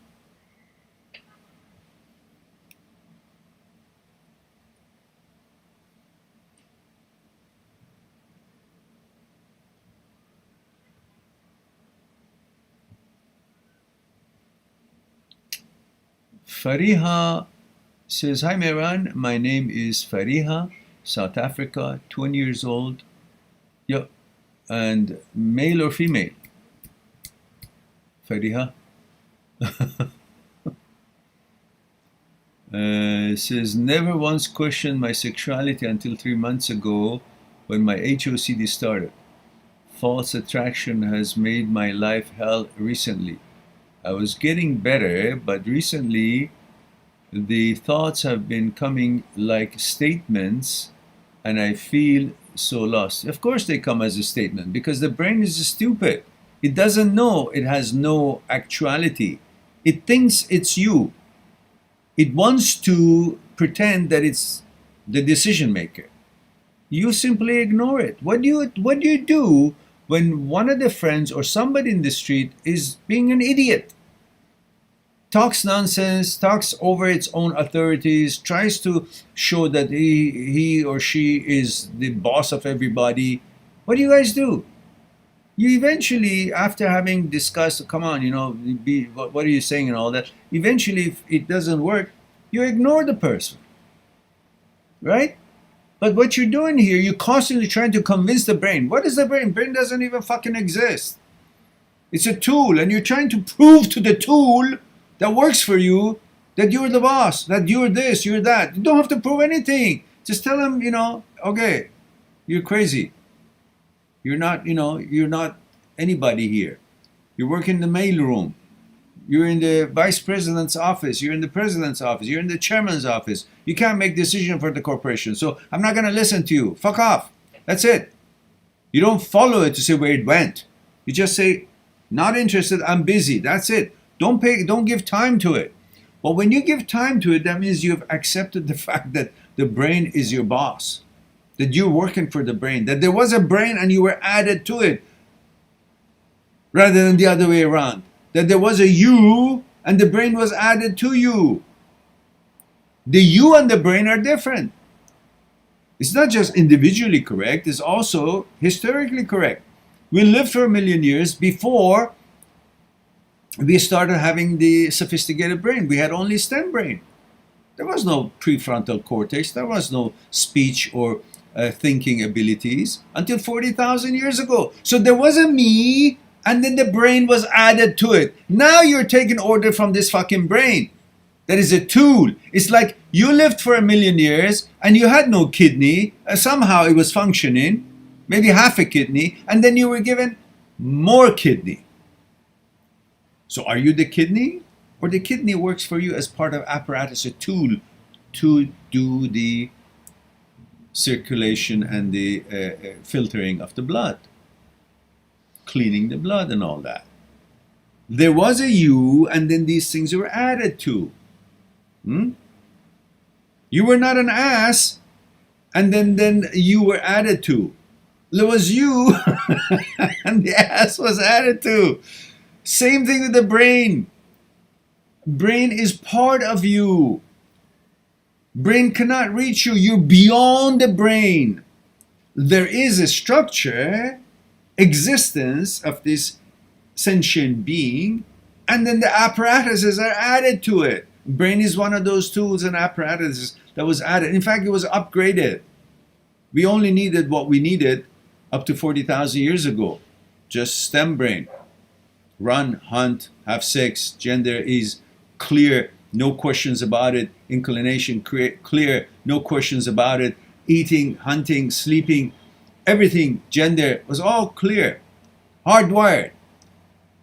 Fariha says, hi Mehran, my name is Fariha, South Africa, 20 years old. Yep. And male or female? Fariha. Says, never once questioned my sexuality until 3 months ago when my HOCD started. False attraction has made my life hell recently. I was getting better, but recently the thoughts have been coming like statements and I feel so lost. Of course they come as a statement because the brain is stupid. It doesn't know it has no actuality. It thinks it's you. It wants to pretend that it's the decision maker. You simply ignore it. What do you do when one of the friends or somebody in the street is being an idiot? Talks nonsense, talks over its own authorities, tries to show that he or she is the boss of everybody. What do you guys do? You eventually, after having discussed, come on, what are you saying and all that, eventually if it doesn't work, you ignore the person, right? But what you're doing here, you're constantly trying to convince the brain. What is the brain? Brain doesn't even fucking exist. It's a tool, and you're trying to prove to the tool that works for you that you're the boss, that you're this, you're that. You don't have to prove anything. Just tell them, okay, you're crazy. You're not anybody here. You work in the mailroom. You're in the vice president's office. You're in the president's office. You're in the chairman's office. You can't make decisions for the corporation. So I'm not going to listen to you. Fuck off. That's it. You don't follow it to say where it went. You just say, not interested, I'm busy. That's it. Don't give time to it. But when you give time to it, that means you've accepted the fact that the brain is your boss. That you're working for the brain. That there was a brain and you were added to it. Rather than the other way around. That there was a you and the brain was added to you. The you and the brain are different. It's not just individually correct, it's also historically correct. We lived for 1 million years before we started having the sophisticated brain. We had only stem brain. There was no prefrontal cortex. There was no speech or thinking abilities until 40,000 years ago. So there was a me, and then the brain was added to it. Now you're taking order from this fucking brain. That is a tool. It's like you lived for 1 million years and you had no kidney. Somehow it was functioning, maybe half a kidney, and then you were given more kidney. So are you the kidney? Or the kidney works for you as part of apparatus, a tool to do the circulation and the filtering of the blood, cleaning the blood and all that. There was a you, and then these things were added to. You were not an ass, and then you were added to. There was you, and the ass was added to. Same thing with the brain. Brain is part of you. Brain cannot reach you. You're beyond the brain. There is a structure, existence of this sentient being, and then the apparatuses are added to it. Brain is one of those tools and apparatuses that was added. In fact, it was upgraded. We only needed what we needed up to 40,000 years ago. Just stem brain. Run, hunt, have sex, gender is clear, no questions about it. Inclination clear, no questions about it. Eating, hunting, sleeping, everything, gender was all clear, hardwired.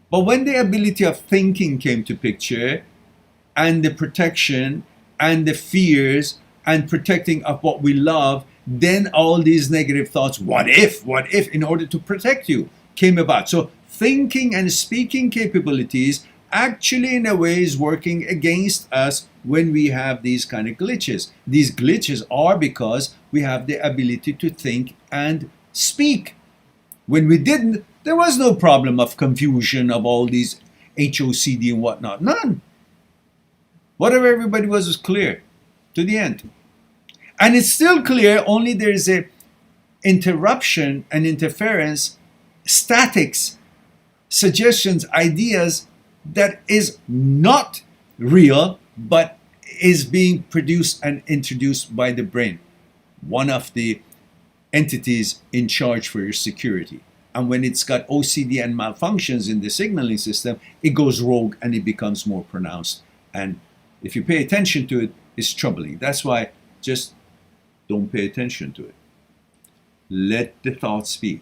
But when the ability of thinking came to picture, and the protection, and the fears, and protecting of what we love, then all these negative thoughts, what if, in order to protect you, came about. So thinking and speaking capabilities actually in a way is working against us when we have these kind of glitches. These glitches are because we have the ability to think and speak. When we didn't, there was no problem of confusion of all these HOCD and whatnot. None. Whatever everybody was clear to the end. And it's still clear, only there is a interruption and interference, statics, suggestions, ideas that is not real, but is being produced and introduced by the brain, one of the entities in charge for your security. And when it's got OCD and malfunctions in the signaling system, it goes rogue and it becomes more pronounced. And if you pay attention to it, it's troubling. That's why just don't pay attention to it. Let the thoughts speak.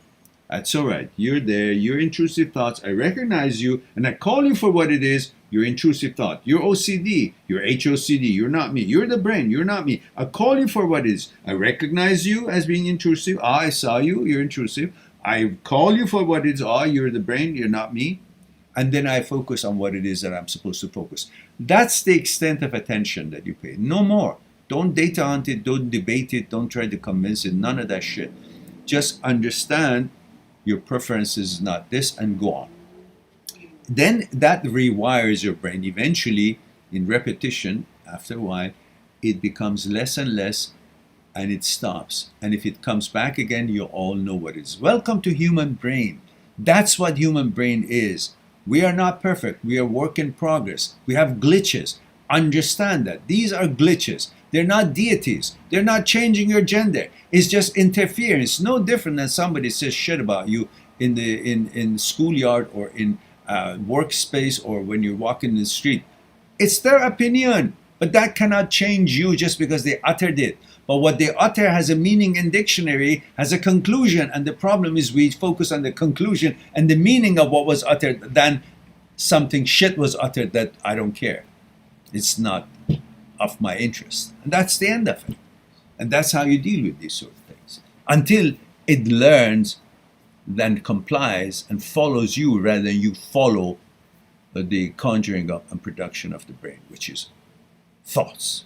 That's all right. You're there. Your intrusive thoughts. I recognize you and I call you for what it is. Your intrusive thought. You're OCD. You're HOCD. You're not me. You're the brain. You're not me. I call you for what it is. I recognize you as being intrusive. I saw you. You're intrusive. I call you for what it is. You're the brain. You're not me. And then I focus on what it is that I'm supposed to focus. That's the extent of attention that you pay. No more. Don't data hunt it. Don't debate it. Don't try to convince it. None of that shit. Just understand your preference is not this and go on. Then that rewires your brain. Eventually, in repetition, after a while, it becomes less and less and it stops. And if it comes back again, you all know what it is. Welcome to human brain. That's what human brain is. We are not perfect. We are work in progress. We have glitches. Understand that. These are glitches. They're not deities. They're not changing your gender. It's just interference. No different than somebody says shit about you in the schoolyard or in workspace or when you're walking in the street. It's their opinion, but that cannot change you just because they uttered it. But what they utter has a meaning in dictionary, has a conclusion, and the problem is we focus on the conclusion and the meaning of what was uttered than something shit was uttered that I don't care. It's not of my interest. And that's the end of it. And that's how you deal with these sort of things. Until it learns, then complies and follows you rather than you follow the conjuring up and production of the brain, which is thoughts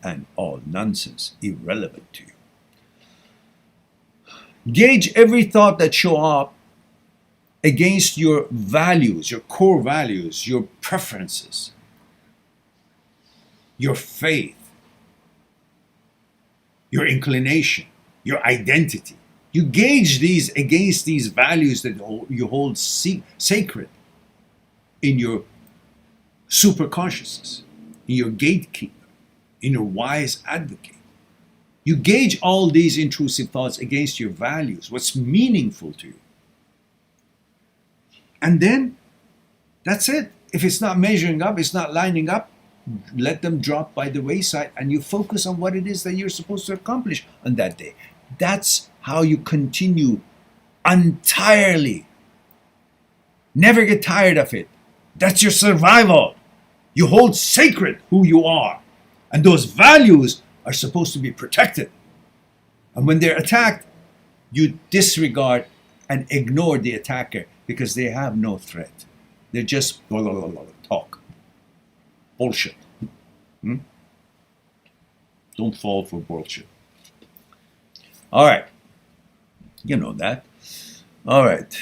and all nonsense, irrelevant to you. Gauge every thought that show up against your values, your core values, your preferences, your faith, your inclination, your identity. You gauge these against these values that you hold sacred in your superconsciousness, in your gatekeeper, in your wise advocate. You gauge all these intrusive thoughts against your values, what's meaningful to you. And then that's it. If it's not measuring up, it's not lining up, let them drop by the wayside and you focus on what it is that you're supposed to accomplish on that day. That's how you continue entirely. Never get tired of it. That's your survival. You hold sacred who you are. And those values are supposed to be protected. And when they're attacked, you disregard and ignore the attacker because they have no threat. They're just blah, blah, blah, blah, talk. Bullshit. Don't fall for bullshit. All right. You know that. All right.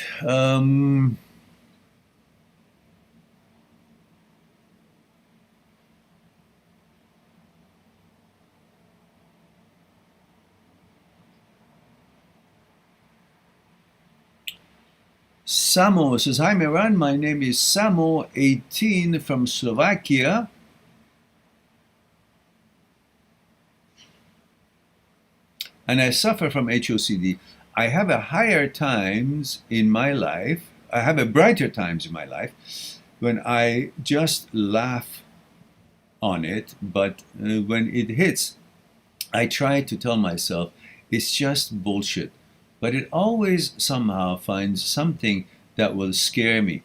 Samo says, hi Miran, my name is Samo, 18, from Slovakia. And I suffer from HOCD. I have a higher times in my life, I have a brighter times in my life when I just laugh on it, but when it hits, I try to tell myself it's just bullshit. But it always somehow finds something that will scare me,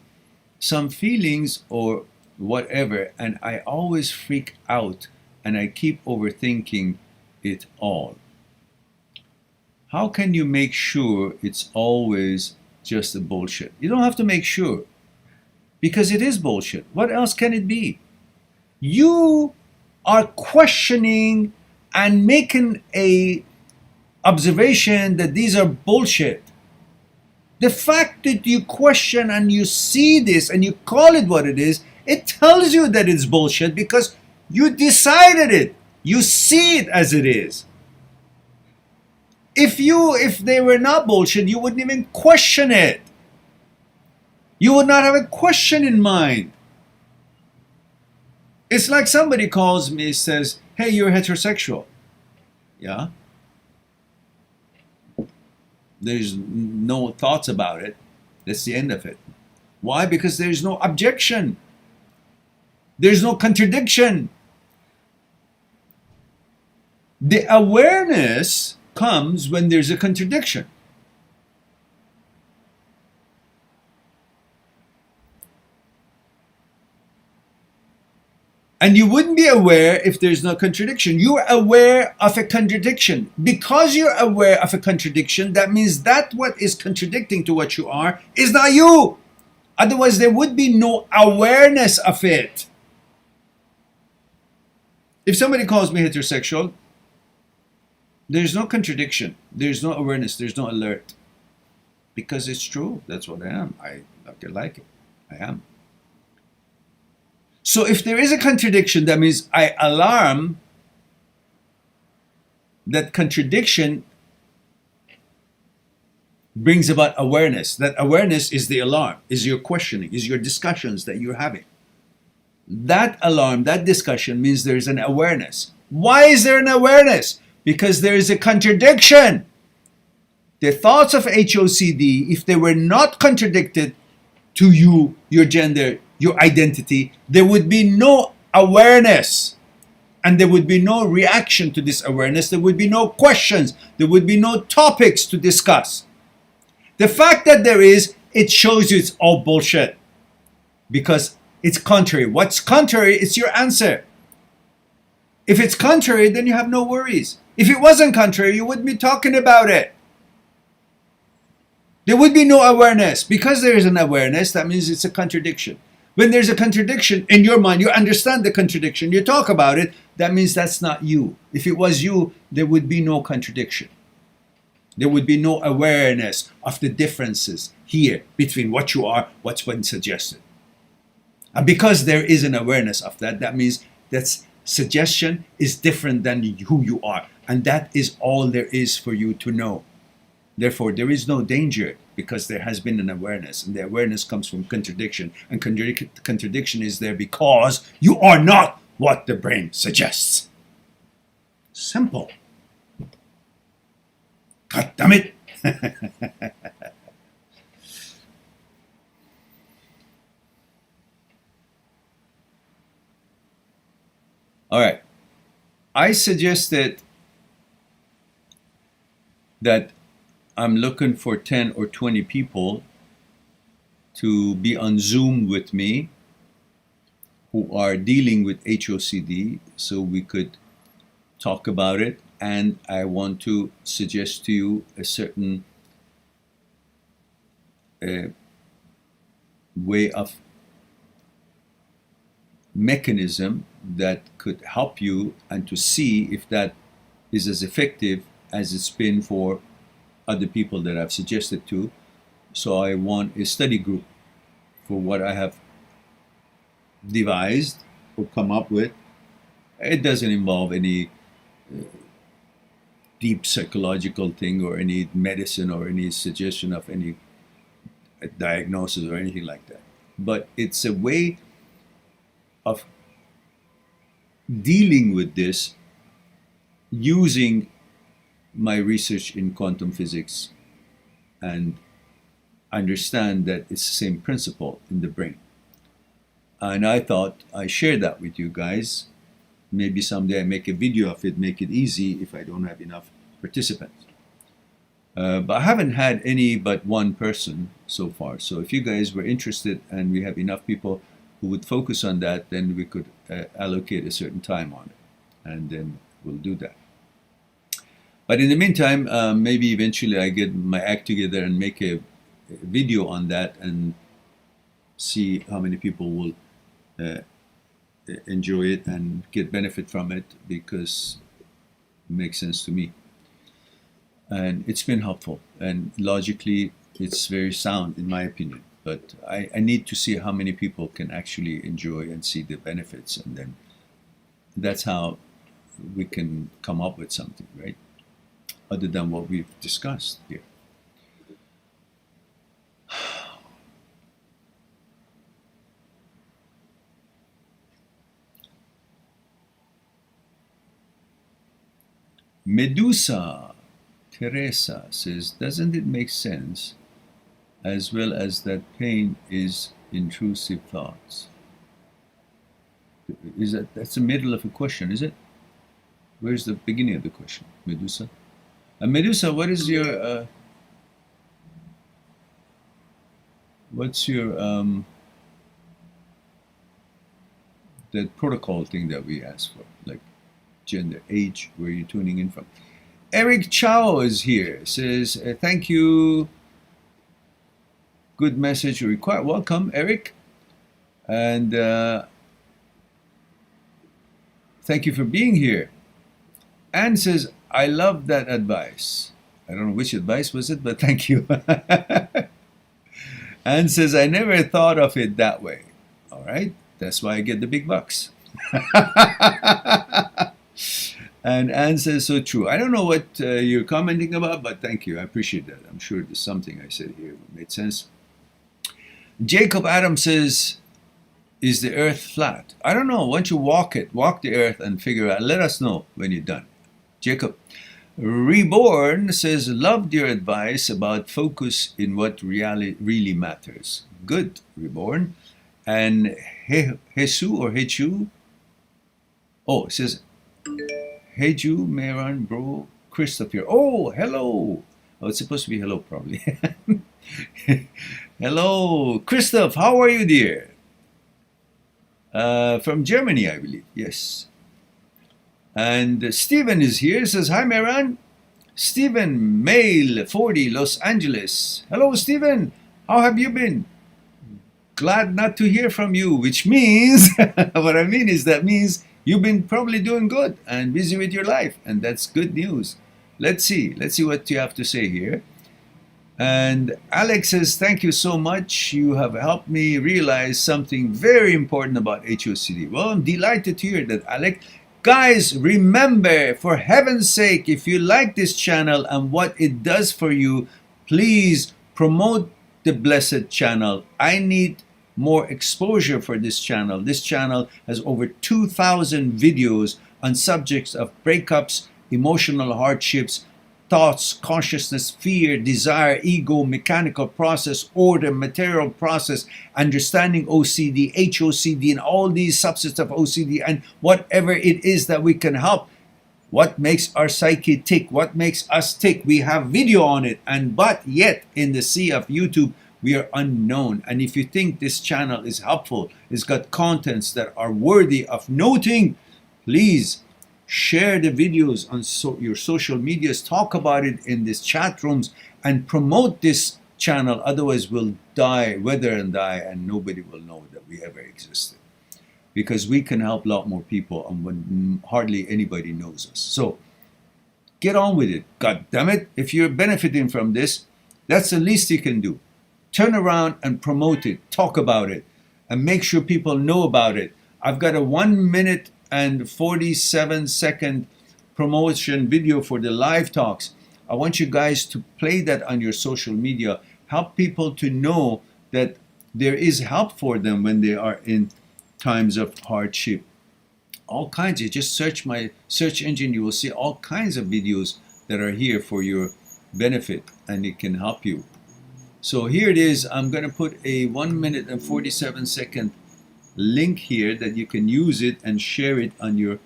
some feelings or whatever, and I always freak out and I keep overthinking it all. How can you make sure it's always just a bullshit? You don't have to make sure, because it is bullshit. What else can it be? You are questioning and making a observation that these are bullshit. The fact that you question and you see this and you call it what it is, it tells you that it's bullshit because you decided it. You see it as it is. If they were not bullshit, you wouldn't even question it. You would not have a question in mind. It's like somebody calls me, says, hey, you're heterosexual. Yeah. There's no thoughts about it. That's the end of it. Why? Because there's no objection. There's no contradiction. The awareness comes when there's a contradiction. And you wouldn't be aware if there's no contradiction. You're aware of a contradiction. Because you're aware of a contradiction, that means that what is contradicting to what you are is not you. Otherwise, there would be no awareness of it. If somebody calls me heterosexual, there's no contradiction. There's no awareness. There's no alert. Because it's true. That's what I am. I like it. I am. So if there is a contradiction, that means I alarm that contradiction brings about awareness. That awareness is the alarm, is your questioning, is your discussions that you're having. That alarm, that discussion means there's an awareness. Why is there an awareness? Because there is a contradiction. The thoughts of HOCD, if they were not contradicted to you, your gender, your identity, there would be no awareness. And there would be no reaction to this awareness. There would be no questions. There would be no topics to discuss. The fact that there is, it shows you it's all bullshit. Because it's contrary. What's contrary? It's your answer. If it's contrary, then you have no worries. If it wasn't contrary, you wouldn't be talking about it. There would be no awareness. Because there is an awareness, that means it's a contradiction. When there's a contradiction in your mind, you understand the contradiction, you talk about it, that means that's not you. If it was you, there would be no contradiction. There would be no awareness of the differences here between what you are, what's been suggested. And because there is an awareness of that, that means that suggestion is different than who you are. And that is all there is for you to know. Therefore, there is no danger because there has been an awareness. And the awareness comes from contradiction. And contradiction is there because you are not what the brain suggests. Simple. God damn it. All right. I suggested that I'm looking for 10 or 20 people to be on Zoom with me who are dealing with HOCD so we could talk about it. And I want to suggest to you a certain way of mechanism that could help you and to see if that is as effective as it's been for other people that I've suggested to. So I want a study group for what I have devised or come up with. It doesn't involve any deep psychological thing or any medicine or any suggestion of any a diagnosis or anything like that. But it's a way of dealing with this using my research in quantum physics and understand that it's the same principle in the brain. And I thought I share that with you guys. Maybe someday I make a video of it, make it easy if I don't have enough participants. But I haven't had any but one person so far. So if you guys were interested and we have enough people who would focus on that, then we could allocate a certain time on it. And then we'll do that. But in the meantime, maybe eventually I get my act together and make a video on that and see how many people will enjoy it and get benefit from it, because it makes sense to me. And it's been helpful, and logically it's very sound in my opinion. But I need to see how many people can actually enjoy and see the benefits, and then that's how we can come up with something, right? Other than what we've discussed here. Medusa Teresa says, doesn't it make sense as well as that pain is intrusive thoughts? That's the middle of a question, is it? Where's the beginning of the question, Medusa? Medusa, what is your what's your the protocol thing that we asked for, like gender, age, where you're tuning in from? Eric Chow is here, says, thank you. Good message required. Welcome, Eric. And thank you for being here. Anne says, I love that advice. I don't know which advice was it, but thank you. Anne says, I never thought of it that way. All right, that's why I get the big bucks. And Anne says, so true. I don't know what you're commenting about, but thank you. I appreciate that. I'm sure there's something I said here that made sense. Jacob Adams says, is the earth flat? I don't know. Why don't you walk the earth and figure out. Let us know when you're done. Jacob. Reborn says, loved your advice about focus in what really matters. Good, Reborn. And Hesu or Hechu. Oh, it says, Heju, Meran, bro, Christopher. Oh, hello. Oh, it's supposed to be hello, probably. Hello, Christoph. How are you, dear? From Germany, I believe. Yes. And Stephen is here. Says, hi, Meran. Stephen, male, 40, Los Angeles. Hello, Stephen. How have you been? Glad not to hear from you, which means, what I mean is that means you've been probably doing good and busy with your life, and that's good news. Let's see what you have to say here. And Alex says, thank you so much. You have helped me realize something very important about HOCD. Well, I'm delighted to hear that, Alex. Guys, remember, for heaven's sake, if you like this channel and what it does for you, please promote the blessed channel. I need more exposure for this channel. This channel has over 2,000 videos on subjects of breakups, emotional hardships, thoughts, consciousness, fear, desire, ego, mechanical process, order, material process, understanding OCD, HOCD, and all these subsets of OCD, and whatever it is that we can help. What makes our psyche tick? What makes us tick? We have video on it, but yet in the sea of YouTube, we are unknown. And if you think this channel is helpful, it's got contents that are worthy of noting, please share the videos on your social medias, talk about it in these chat rooms, and promote this channel. Otherwise, we'll die, wither and die, and nobody will know that we ever existed. Because we can help a lot more people when hardly anybody knows us. So get on with it. God damn it. If you're benefiting from this, that's the least you can do. Turn around and promote it, talk about it, and make sure people know about it. I've got a 1 minute and 47-second promotion video for the live talks. I want you guys to play that on your social media. help people to know that there is help for them when they are in times of hardship. All kinds. You just search my search engine, you will see all kinds of videos that are here for your benefit, and it can help you. So here it is. I'm going to put a 1 minute and 47-second link here that you can use it and share it on your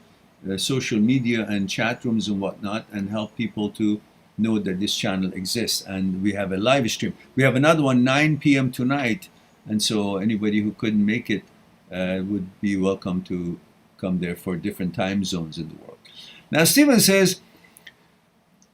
social media and chat rooms and whatnot, and help people to know that this channel exists. And we have a live stream. We have another one 9 p.m. tonight, and so anybody who couldn't make it would be welcome to come there for different time zones in the world. Now Stephen says,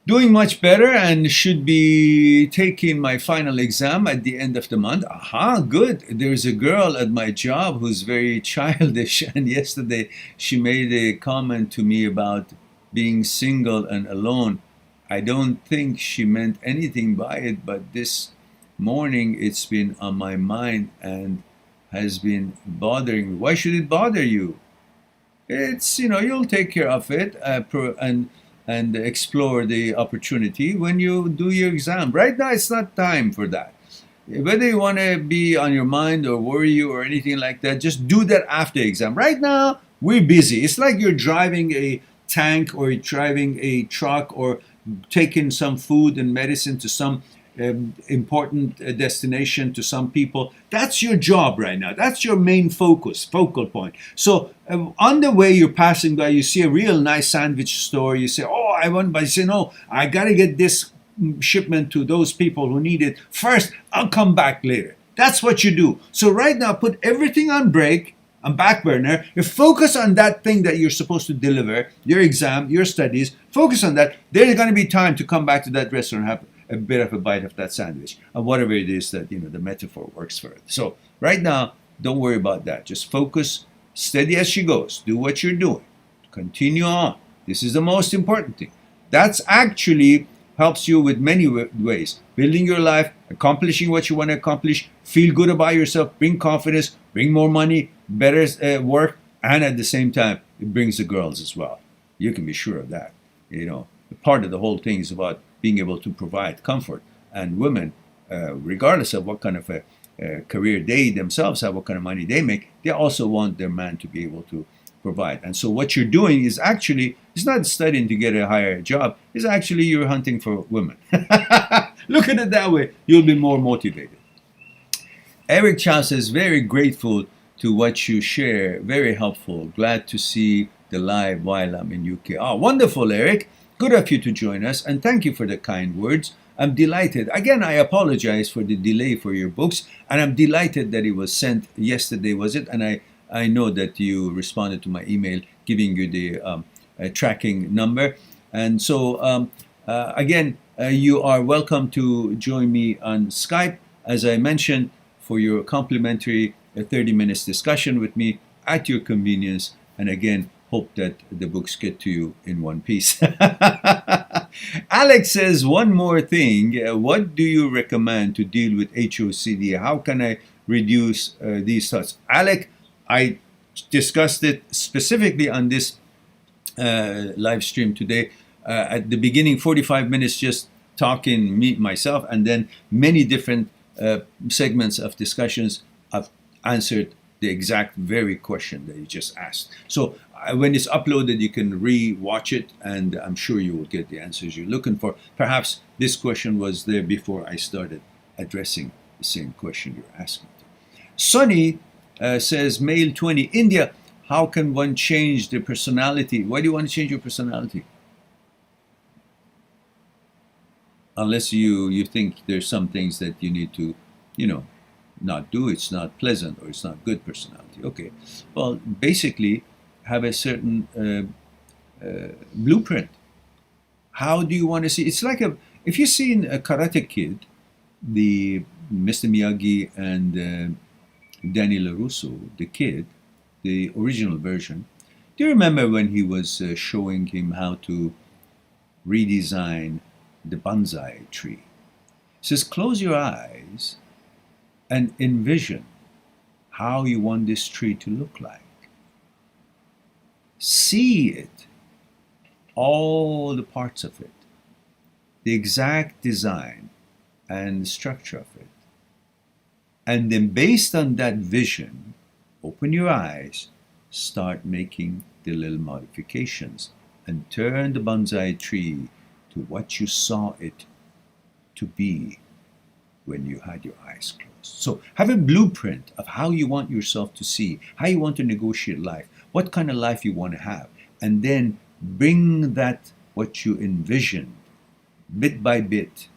doing much better and should be taking my final exam at the end of the month. Aha, good. There's a girl at my job who's very childish, and yesterday she made a comment to me about being single and alone. I don't think she meant anything by it, but this morning it's been on my mind and has been bothering me. Why should it bother you? It's, you'll take care of it and explore the opportunity when you do your exam. Right now, it's not time for that. Whether you want to be on your mind or worry you or anything like that, just do that after exam. Right now, we're busy. It's like you're driving a tank or you're driving a truck or taking some food and medicine to some important destination to some people. That's your job right now. That's your main focal point. So on the way you're passing by, you see a real nice sandwich store. You say, oh, I want, but you say, no, I got to get this shipment to those people who need it first. I'll come back later. That's what you do. So right now, put everything on break, on back burner. You focus on that thing that you're supposed to deliver, your exam, your studies. Focus on that. There's going to be time to come back to that restaurant and have a bit of a bite of that sandwich, and whatever it is that the metaphor works for it. So right now, don't worry about that. Just focus, steady as she goes. Do what you're doing. Continue on. This is the most important thing. That's actually helps you with many ways. Building your life, accomplishing what you want to accomplish, feel good about yourself, bring confidence, bring more money, better work, and at the same time, it brings the girls as well. You can be sure of that. Part of the whole thing is about being able to provide comfort, and women, regardless of what kind of a career they themselves have, what kind of money they make, they also want their man to be able to provide. And so what you're doing is actually, it's not studying to get a higher job, it's actually you're hunting for women. Look at it that way, you'll be more motivated. Eric Chow says, very grateful to what you share, very helpful, glad to see the live while I'm in UK. Oh, wonderful, Eric. Good of you to join us, and thank you for the kind words. I'm delighted. Again, I apologize for the delay for your books, and I'm delighted that it was sent yesterday, was it? And I know that you responded to my email giving you the tracking number. And so, again, you are welcome to join me on Skype, as I mentioned, for your complimentary 30 minutes discussion with me at your convenience. And again, hope that the books get to you in one piece. Alex says, one more thing. What do you recommend to deal with HOCD? How can I reduce these thoughts? Alex, I discussed it specifically on this live stream today. At the beginning, 45 minutes just talking myself, and then many different segments of discussions. I've answered the exact very question that you just asked. So when it's uploaded, you can re-watch it, and I'm sure you will get the answers you're looking for. Perhaps this question was there before I started addressing the same question you're asking. Sunny says, male 20, India, how can one change their personality? Why do you want to change your personality? Unless you think there's some things that you need to, not do. It's not pleasant or it's not good personality. Okay. Well, basically, have a certain blueprint. How do you want to see? It's like if you've seen a Karate Kid, the Mr. Miyagi and Danny LaRusso, the kid, the original version. Do you remember when he was showing him how to redesign the bonsai tree? He says, close your eyes and envision how you want this tree to look like. See it, all the parts of it, the exact design and the structure of it. And then based on that vision, open your eyes, start making the little modifications, and turn the bonsai tree to what you saw it to be when you had your eyes closed. So have a blueprint of how you want yourself to see, how you want to negotiate life, what kind of life you want to have, and then bring that, what you envisioned, bit by bit,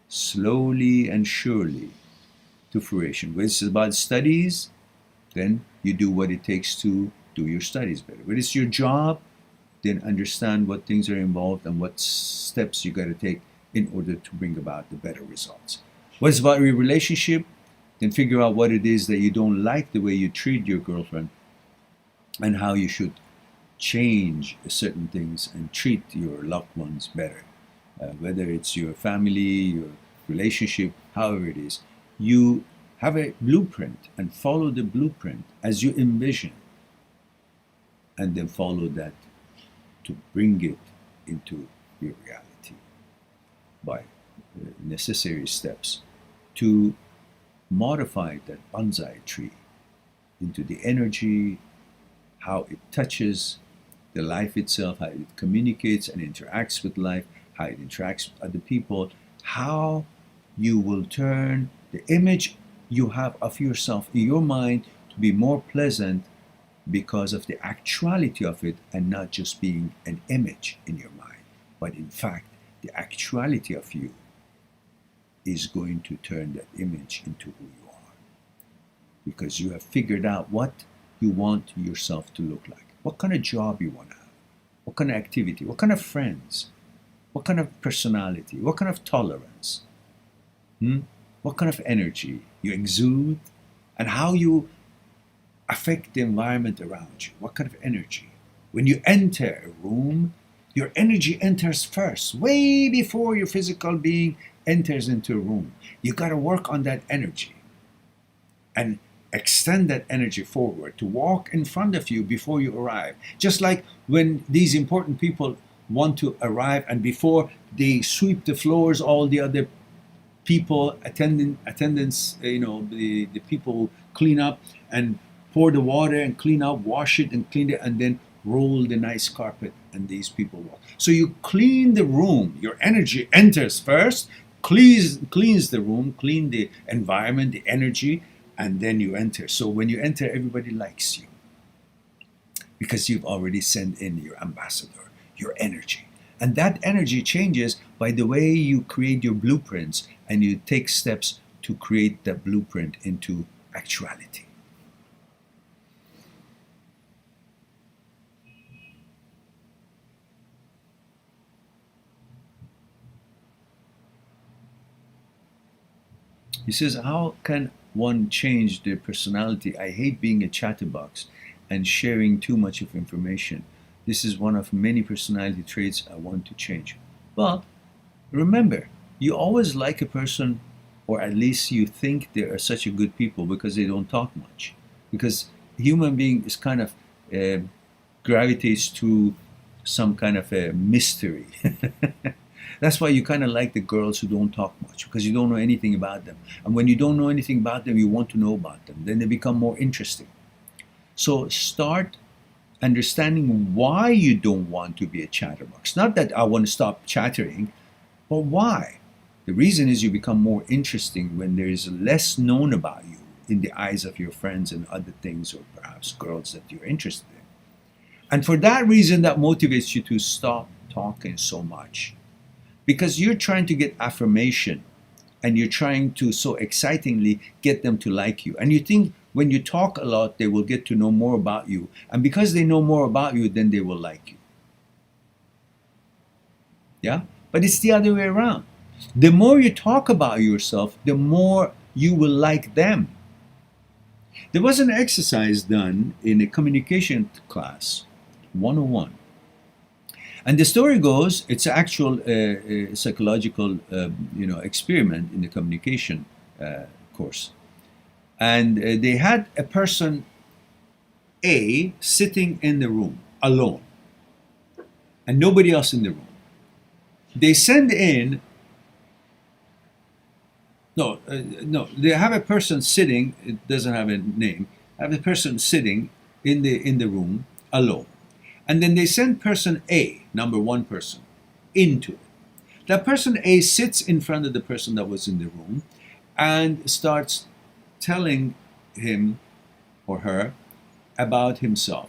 slowly and surely, to fruition. When it's about studies, then you do what it takes to do your studies better. When it's your job, then understand what things are involved and what steps you got to take in order to bring about the better results. When it's about your relationship, then figure out what it is that you don't like the way you treat your girlfriend and how you should change certain things and treat your loved ones better. Whether it's your family, your relationship, however it is, you have a blueprint and follow the blueprint as you envision, and then follow that to bring it into your reality by necessary steps to modify that bonsai tree into the energy, how it touches the life itself, how it communicates and interacts with life, how it interacts with other people, how you will turn the image you have of yourself in your mind to be more pleasant because of the actuality of it, and not just being an image in your mind, but in fact the actuality of you is going to turn that image into who you are, because you have figured out what you want yourself to look like, what kind of job you want to have, what kind of activity, what kind of friends, what kind of personality, what kind of tolerance, what kind of energy you exude, and how you affect the environment around you. What kind of energy? When you enter a room, your energy enters first, way before your physical being enters into a room. You got to work on that energy and extend that energy forward to walk in front of you before you arrive. Just like when these important people want to arrive, and before they sweep the floors, all the other people, attendants, the people who clean up and pour the water and clean up, wash it and clean it, and then roll the nice carpet, and these people walk. So you clean the room. Your energy enters first, cleans the room, clean the environment, the energy, and then you enter. So when you enter, everybody likes you because you've already sent in your ambassador, your energy. And that energy changes by the way you create your blueprints, and you take steps to create that blueprint into actuality. He says, how can one change their personality? I hate being a chatterbox and sharing too much of information. This is one of many personality traits I want to change. Well, remember, you always like a person, or at least you think they are such a good people because they don't talk much. Because a human being is kind of gravitates to some kind of a mystery. That's why you kind of like the girls who don't talk much, because you don't know anything about them. And when you don't know anything about them, you want to know about them. Then they become more interesting. So start understanding why you don't want to be a chatterbox. Not that I want to stop chattering, but why? The reason is you become more interesting when there is less known about you in the eyes of your friends and other things, or perhaps girls that you're interested in. And for that reason, that motivates you to stop talking so much. Because you're trying to get affirmation, and you're trying to so excitingly get them to like you. And you think when you talk a lot, they will get to know more about you. And because they know more about you, then they will like you. Yeah? But it's the other way around. The more you talk about yourself, the more you will like them. There was an exercise done in a communication class, 101. And the story goes, it's an actual psychological experiment in the communication course. And they had a person A sitting in the room alone, and nobody else in the room. They send in no. They have a person sitting. It doesn't have a name. Have a person sitting in the room alone, and then they send person A, number one person, into it. That person A sits in front of the person that was in the room, and starts telling him or her about himself.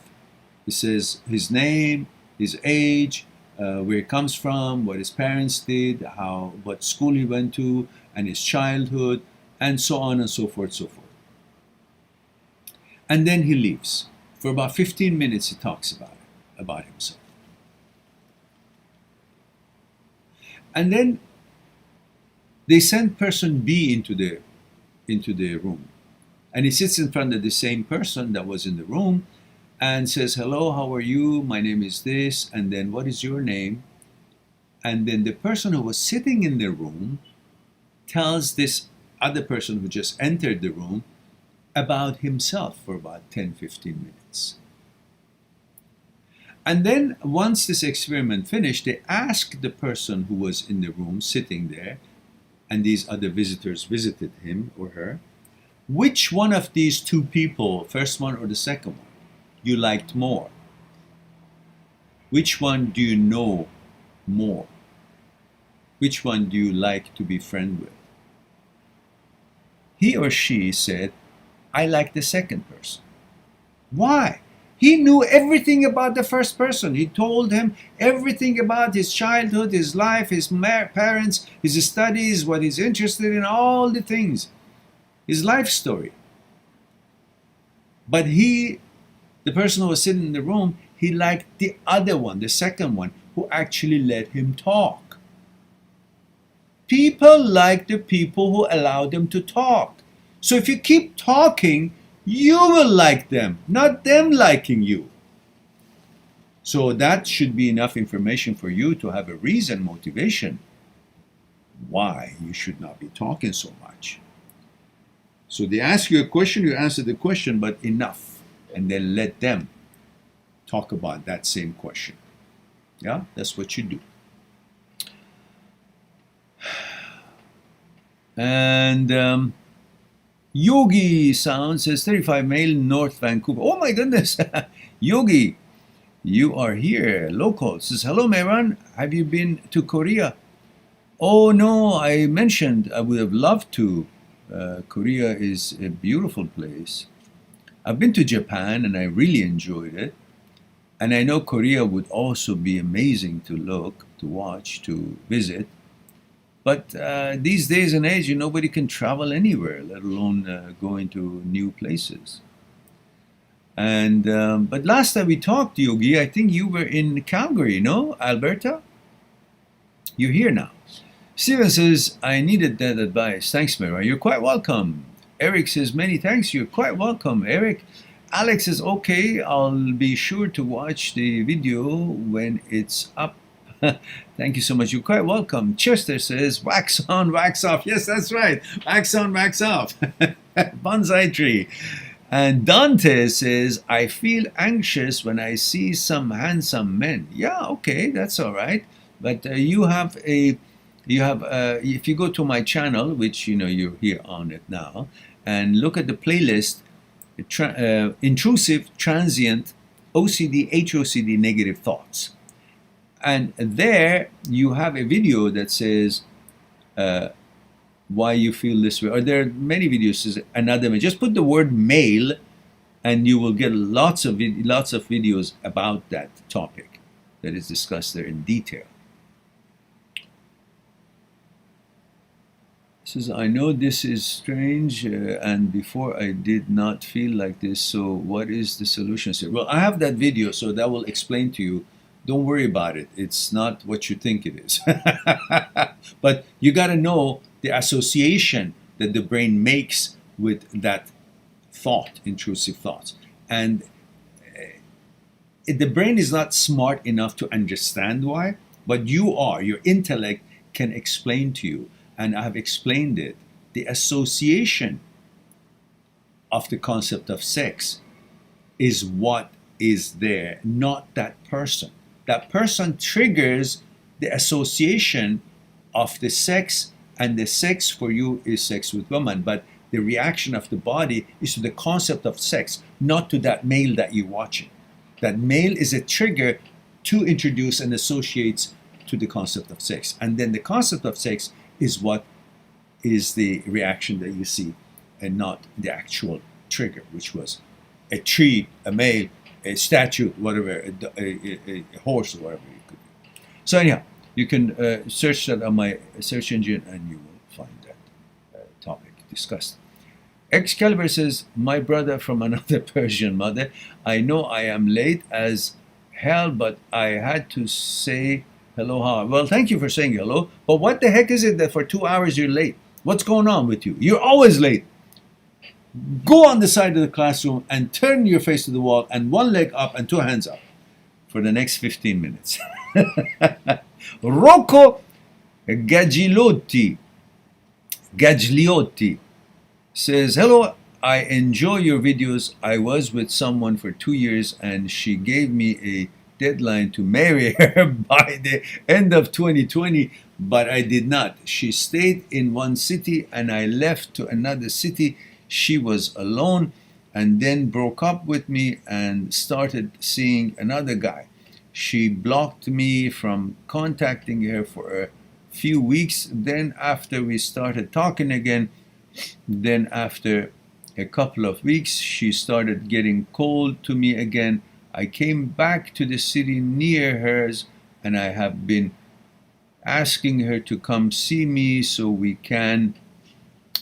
He says his name, his age, where he comes from, what his parents did, what school he went to, and his childhood, and so on and so forth, so forth. And then he leaves. For about 15 minutes he talks about himself. And then they send person B into the room. And he sits in front of the same person that was in the room and says, hello, how are you? My name is this. And then what is your name? And then the person who was sitting in the room tells this other person who just entered the room about himself for about 10-15 minutes. And then once this experiment finished, they asked the person who was in the room sitting there, and these other visitors visited him or her, which one of these two people, first one or the second one, you liked more? Which one do you know more? Which one do you like to be friends with? He or she said, I like the second person. Why? He knew everything about the first person. He told him everything about his childhood, his life, his parents, his studies, what he's interested in, all the things, his life story. But the person who was sitting in the room, he liked the other one, the second one, who actually let him talk. People like the people who allow them to talk. So if you keep talking, you will like them, not them liking you. So that should be enough information for you to have a reason, motivation, why you should not be talking so much. So they ask you a question, you answer the question, but enough. And then let them talk about that same question. Yeah, that's what you do. And Yogi Sound says 35 male, North Vancouver. Oh my goodness. Yogi, you are here, local. Says, hello, Mehran. Have you been to Korea? Oh no, I mentioned I would have loved to. Korea is a beautiful place. I've been to Japan and I really enjoyed it. And I know Korea would also be amazing to look, to watch, to visit. But these days and age, nobody can travel anywhere, let alone go into new places. And but last time we talked, Yogi, I think you were in Calgary, no, Alberta? You're here now. Steven says, I needed that advice. Thanks, Mira. You're quite welcome. Eric says, many thanks. You're quite welcome, Eric. Alex says, okay, I'll be sure to watch the video when it's up. Thank you so much. You're quite welcome. Chester says, wax on, wax off. Yes, that's right. Wax on, wax off. Bonsai tree. And Dante says, I feel anxious when I see some handsome men. Yeah, okay, that's all right. But if you go to my channel, which you're here on it now, and look at the playlist, Intrusive, Transient, OCD, HOCD, Negative Thoughts. And there you have a video that says why you feel this way. Or there are many videos that says another man. Just put the word male and you will get lots of videos about that topic that is discussed there in detail. Says, I know this is strange and before I did not feel like this, so what is the solution? So, well, I have that video, so that will explain to you. Don't worry about it. It's not what you think it is. But you got to know the association that the brain makes with that thought, intrusive thoughts. And the brain is not smart enough to understand why, but your intellect can explain to you. And I have explained it. The association of the concept of sex is what is there, not that person. That person triggers the association of the sex and the sex for you is sex with women, but the reaction of the body is to the concept of sex, not to that male that you're watching. That male is a trigger to introduce and associates to the concept of sex. And then the concept of sex is what is the reaction that you see, and not the actual trigger, which was a tree, a male, a statue, whatever, a horse or whatever it could be. So anyhow, you can search that on my search engine and you will find that topic discussed. Excalibur says, my brother from another Persian mother, I know I am late as hell, but I had to say hello. How? Well, thank you for saying hello, but what the heck is it that for 2 hours you're late? What's going on with you? You're always late. Go on the side of the classroom and turn your face to the wall and one leg up and 2 hands up for the next 15 minutes. Rocco Gagliotti says, hello, I enjoy your videos. I was with someone for 2 years and she gave me a deadline to marry her by the end of 2020, but I did not. She stayed in one city and I left to another city. She was alone and then broke up with me and started seeing another guy. She blocked me from contacting her for a few weeks. Then after we started talking again, then after a couple of weeks, she started getting cold to me again. I came back to the city near hers and I have been asking her to come see me so we can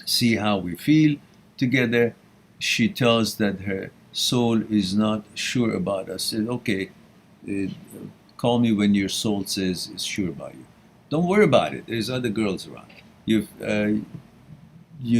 see how we feel together. She tells that her soul is not sure about us. Said, okay, call me when your soul says it's sure about you. Don't worry about it. There's other girls around. You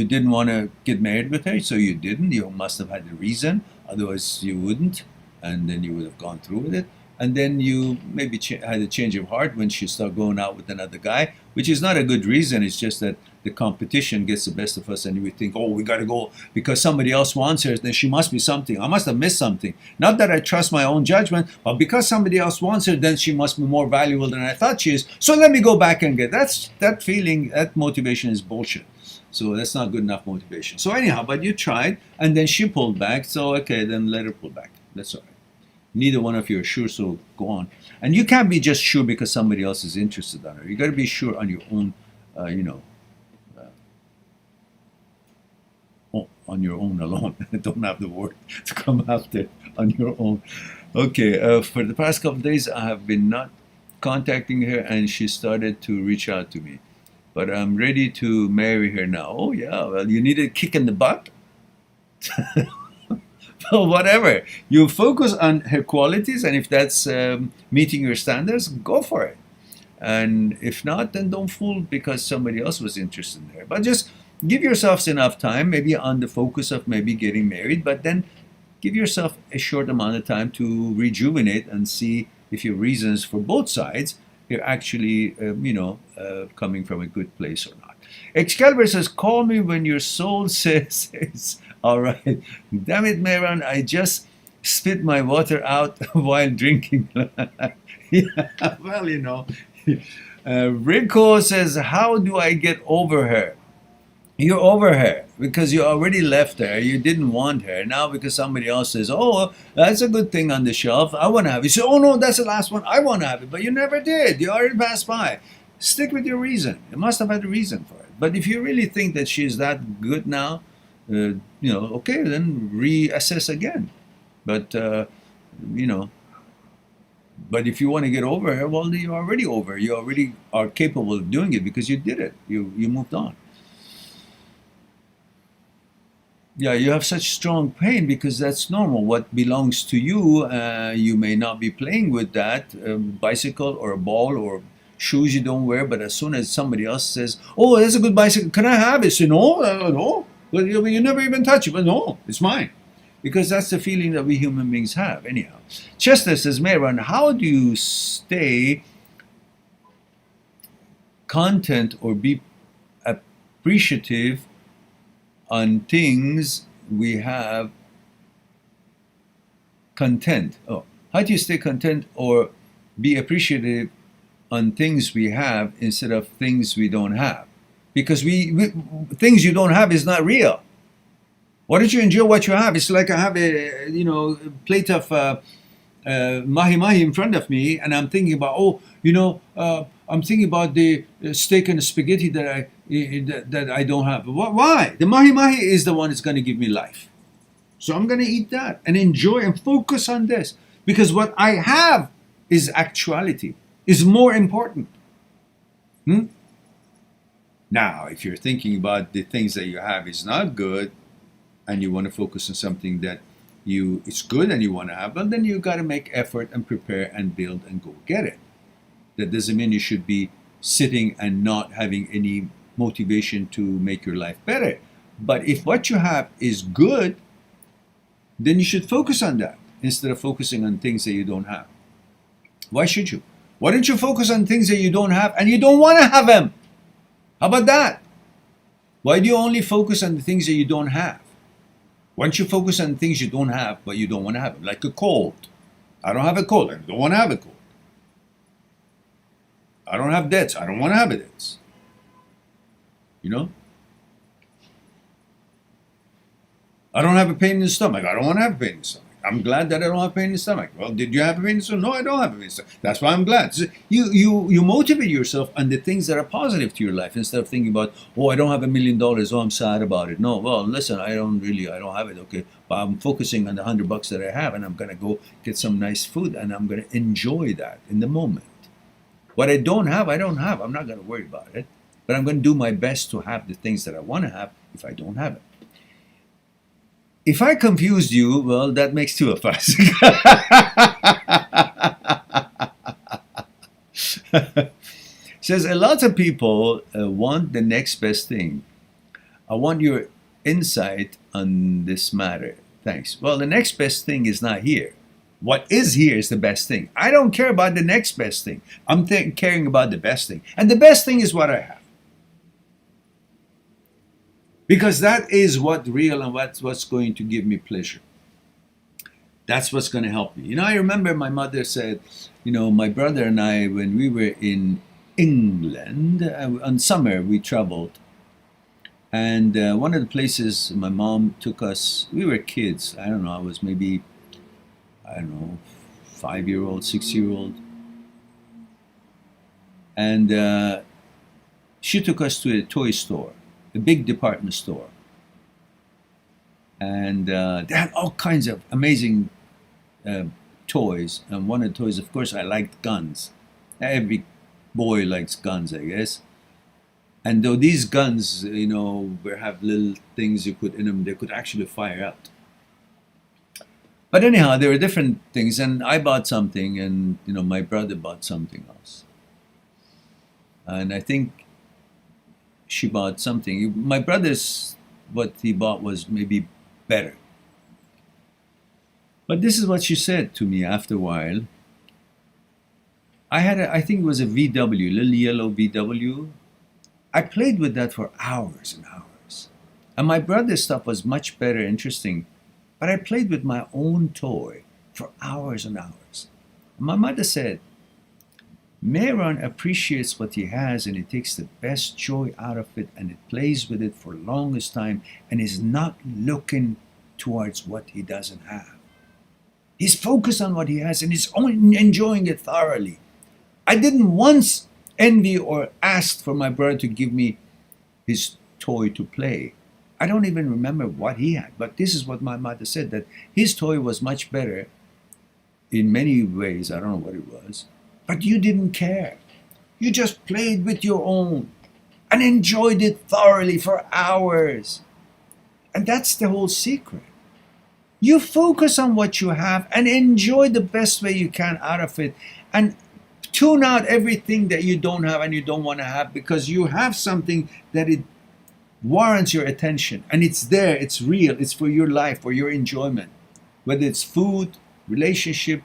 didn't want to get married with her, so you didn't. You must have had a reason. Otherwise, you wouldn't. And then you would have gone through with it. And then you maybe had a change of heart when she started going out with another guy, which is not a good reason. It's just that the competition gets the best of us and we think, oh, we got to go because somebody else wants her, then she must be something. I must have missed something. Not that I trust my own judgment, but because somebody else wants her, then she must be more valuable than I thought she is. So let me go back and get that feeling, that motivation is bullshit. So that's not good enough motivation. So anyhow, but you tried and then she pulled back. So okay, then let her pull back. That's all right. Neither one of you are sure, so go on. And you can't be just sure because somebody else is interested in her. You got to be sure on your own, on your own alone. Don't have the word to come after on your own. Okay, for the past couple of days, I have been not contacting her and she started to reach out to me. But I'm ready to marry her now. Oh yeah, well, you need a kick in the butt? Well, whatever. You focus on her qualities, and if that's meeting your standards, go for it. And if not, then don't fool because somebody else was interested in her. But just give yourselves enough time, maybe on the focus of maybe getting married, but then give yourself a short amount of time to rejuvenate and see if your reasons for both sides are actually, coming from a good place or not. Excalibur says, call me when your soul says it's all right. Damn it, Mehran, I just spit my water out while drinking. Yeah, well, Rico says, how do I get over her? You're over her because you already left her. You didn't want her. Now because somebody else says, oh, that's a good thing on the shelf. I want to have it. You say, oh, no, that's the last one. I want to have it. But you never did. You already passed by. Stick with your reason. You must have had a reason for it. But if you really think that she's that good now, okay, then reassess again. But, but if you want to get over her, well, you're already over her. You already are capable of doing it because you did it. You moved on. Yeah, you have such strong pain because that's normal. What belongs to you, you may not be playing with that bicycle or a ball or shoes you don't wear, but as soon as somebody else says, oh, that's a good bicycle, can I have it? Say, no, no. Well, you never even touch it, but no, it's mine. Because that's the feeling that we human beings have. Anyhow, Chester says, Mehran, how do you stay content or be appreciative on things we have content? Oh, how do you stay content or be appreciative on things we have instead of things we don't have? because we things you don't have is not real. Why don't you enjoy what you have? It's like I have a plate of mahi mahi in front of me, and I'm thinking about I'm thinking about the steak and the spaghetti that I don't have. Why? The mahi mahi is the one that's going to give me life. So I'm going to eat that and enjoy and focus on this, because what I have is actuality, is more important. Now, if you're thinking about the things that you have is not good, and you want to focus on something that it's good and you want to have, well, then you got to make effort and prepare and build and go get it. That doesn't mean you should be sitting and not having any motivation to make your life better. But if what you have is good, then you should focus on that instead of focusing on things that you don't have. Why should you? Why don't you focus on things that you don't have and you don't want to have them? How about that? Why do you only focus on the things that you don't have? Why don't you focus on things you don't have but you don't want to have them? Like a cold. I don't have a cold. I don't want to have a cold. I don't have debts. I don't want to have debts. I don't have a pain in the stomach. I don't want to have a pain in the stomach. I'm glad that I don't have pain in the stomach. Well, did you have a pain in the stomach? No, I don't have a pain in the stomach. That's why I'm glad. So you motivate yourself on the things that are positive to your life instead of thinking about, I don't have $1 million. Oh, I'm sad about it. No, well, listen, I don't have it. Okay, but I'm focusing on the $100 that I have, and I'm going to go get some nice food, and I'm going to enjoy that in the moment. What I don't have, I don't have. I'm not going to worry about it, but I'm going to do my best to have the things that I want to have if I don't have it. If I confused you, well, that makes two of us. Says a lot of people want the next best thing. I want your insight on this matter. Thanks. Well, the next best thing is not here. What is here is the best thing. I don't care about the next best thing. I'm caring about the best thing. And the best thing is what I have. Because that is what's real and what's going to give me pleasure. That's what's going to help me. I remember my mother said, my brother and I, when we were in England, on summer we traveled. And one of the places my mom took us, we were kids. I don't know, I was maybe, 5-year-old, 6-year-old. And she took us to a toy store. A big department store, and they had all kinds of amazing toys. And one of the toys, of course, I liked guns. Every boy likes guns, I guess. And though these guns, have little things you put in them, they could actually fire out. But anyhow, there were different things, and I bought something, and my brother bought something else. And I think she bought something. My brother's, what he bought was maybe better. But this is what she said to me after a while. I think it was a VW, little yellow VW. I played with that for hours and hours. And my brother's stuff was much better, interesting. But I played with my own toy for hours and hours. And my mother said, Meron appreciates what he has, and he takes the best joy out of it, and it plays with it for the longest time, and is not looking towards what he doesn't have. He's focused on what he has, and he's only enjoying it thoroughly. I didn't once envy or ask for my brother to give me his toy to play. I don't even remember what he had, but this is what my mother said, that his toy was much better in many ways. I don't know what it was. But you didn't care. You just played with your own and enjoyed it thoroughly for hours. And that's the whole secret. You focus on what you have and enjoy the best way you can out of it. And tune out everything that you don't have and you don't want to have, because you have something that it warrants your attention. And it's there, it's real, it's for your life, for your enjoyment. Whether it's food, relationship,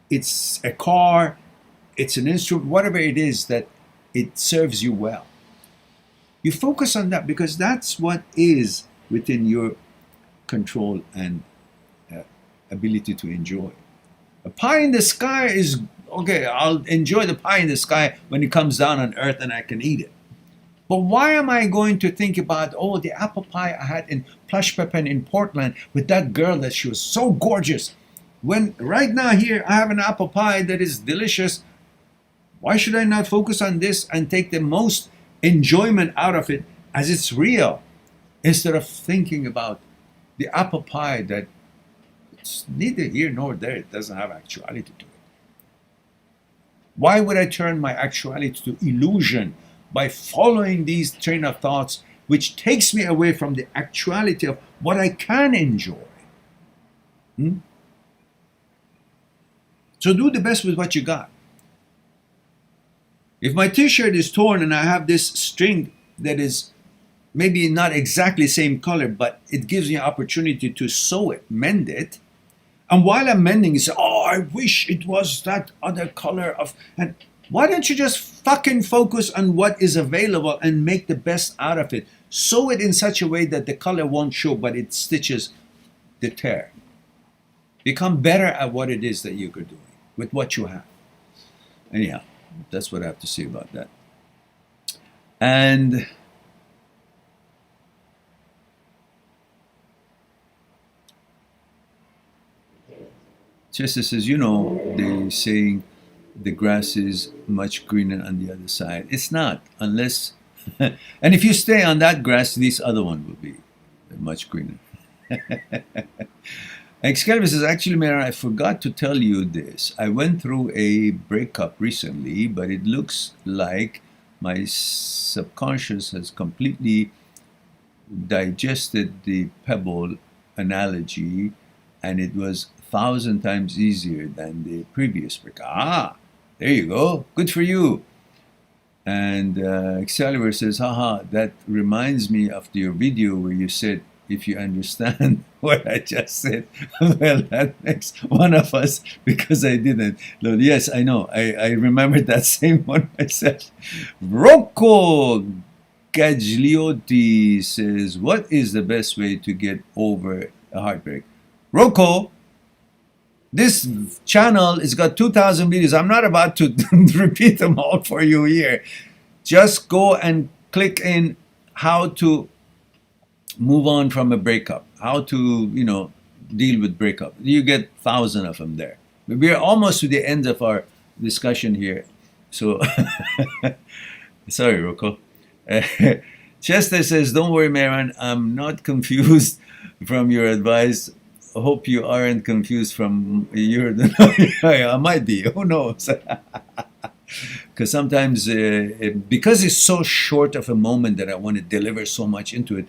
it's a car, it's an instrument, whatever it is, that it serves you well. You focus on that because that's what is within your control and ability to enjoy. A pie in the sky is, okay, I'll enjoy the pie in the sky when it comes down on earth and I can eat it. But why am I going to think about, oh, the apple pie I had in Plush Pepin in Portland with that girl that she was so gorgeous, when right now here I have an apple pie that is delicious? Why should I not focus on this and take the most enjoyment out of it as it's real, instead of thinking about the apple pie that it's neither here nor there, it doesn't have actuality to it? Why would I turn my actuality to illusion by following these train of thoughts, which takes me away from the actuality of what I can enjoy? So do the best with what you got. If my t-shirt is torn and I have this string that is maybe not exactly the same color, but it gives me an opportunity to sew it, mend it. And while I'm mending, you say, oh, I wish it was that other color of... And why don't you just fucking focus on what is available and make the best out of it? Sew it in such a way that the color won't show, but it stitches the tear. Become better at what it is that you're doing with what you have. Anyhow, that's what I have to say about that. And Chester says, you know, they're saying the grass is much greener on the other side. It's not, unless, and if you stay on that grass, this other one will be much greener. Excalibur says, actually, Mayor, I forgot to tell you this. I went through a breakup recently, but it looks like my subconscious has completely digested the pebble analogy, and it was 1,000 times easier than the previous breakup. Ah, there you go. Good for you. And Excalibur says, haha, that reminds me of your video where you said, if you understand what I just said, well, that makes one of us, because I didn't. Lord, yes, I know. I remembered that same one myself. Rocco Gagliotti says, what is the best way to get over a heartbreak? Rocco, this channel has got 2,000 videos. I'm not about to repeat them all for you here. Just go and click in how to move on from a breakup, how to, you know, deal with breakup. You get 1,000 of them there. We're almost to the end of our discussion here. So, sorry, Rocco. Chester says, don't worry, Maran, I'm not confused from your advice. I hope you aren't confused from your... I might be, who knows? Because sometimes, because it's so short of a moment that I want to deliver so much into it,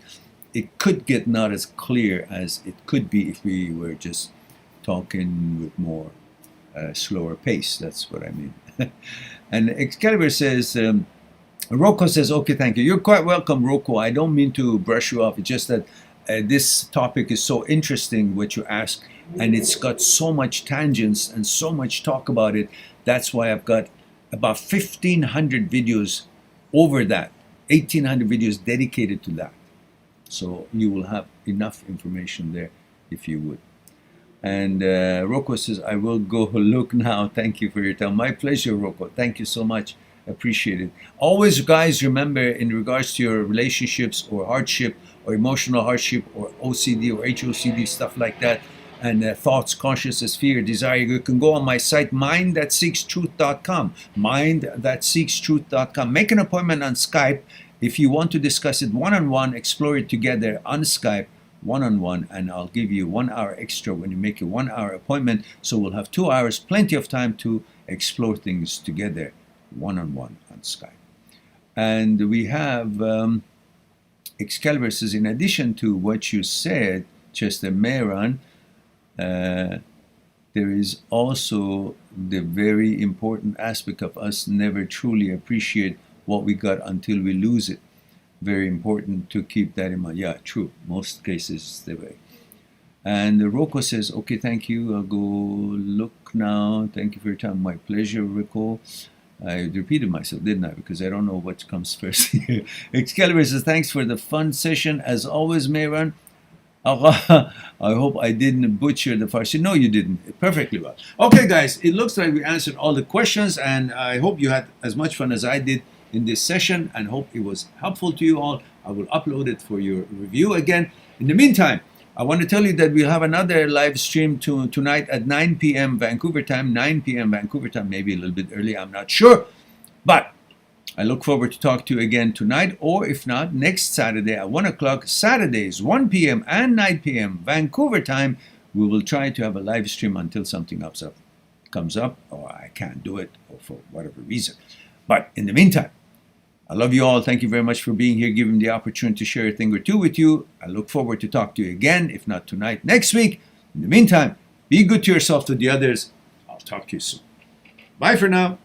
it could get not as clear as it could be if we were just talking with more slower pace. That's what I mean. And Excalibur says, Rocco says, okay, thank you. You're quite welcome, Rocco. I don't mean to brush you off. It's just that this topic is so interesting, what you ask, and it's got so much tangents and so much talk about it. That's why I've got about 1,500 videos over that, 1,800 videos dedicated to that. So you will have enough information there if you would. And Rocco says, I will go look now. Thank you for your time. My pleasure, Rocco. Thank you so much. Appreciate it. Always, guys, remember, in regards to your relationships or hardship or emotional hardship or OCD or HOCD, stuff like that, and thoughts, consciousness, fear, desire, you can go on my site, mindthatseekstruth.com, mindthatseekstruth.com. Make an appointment on Skype if you want to discuss it one-on-one, explore it together on Skype, one-on-one, and I'll give you 1 hour extra when you make a 1 hour appointment. So we'll have 2 hours, plenty of time to explore things together, one-on-one on Skype. And we have Excalibur says, in addition to what you said, Chester Mehran, there is also the very important aspect of us never truly appreciate what we got until we lose it. Very important to keep that in mind. Yeah, true. Most cases the way. And Rocco says, okay, thank you. I'll go look now. Thank you for your time. My pleasure, Rocco. I repeated myself, didn't I? Because I don't know what comes first here. Excalibur says, thanks for the fun session. As always, Mehran. I hope I didn't butcher the Farsi. No, you didn't. Perfectly well. Okay, guys, it looks like we answered all the questions, and I hope you had as much fun as I did in this session and hope it was helpful to you all. I will upload it for your review again. In the meantime, I want to tell you that we'll have another live stream tonight at 9 p.m. Vancouver time, 9 p.m. Vancouver time, maybe a little bit early, I'm not sure. But I look forward to talk to you again tonight, or if not, next Saturday at 1 o'clock, Saturdays, 1 p.m. and 9 p.m. Vancouver time. We will try to have a live stream until something comes up, or I can't do it, or for whatever reason. But in the meantime, I love you all. Thank you very much for being here, giving me the opportunity to share a thing or two with you. I look forward to talk to you again, if not tonight, next week. In the meantime, be good to yourself, to the others. I'll talk to you soon. Bye for now.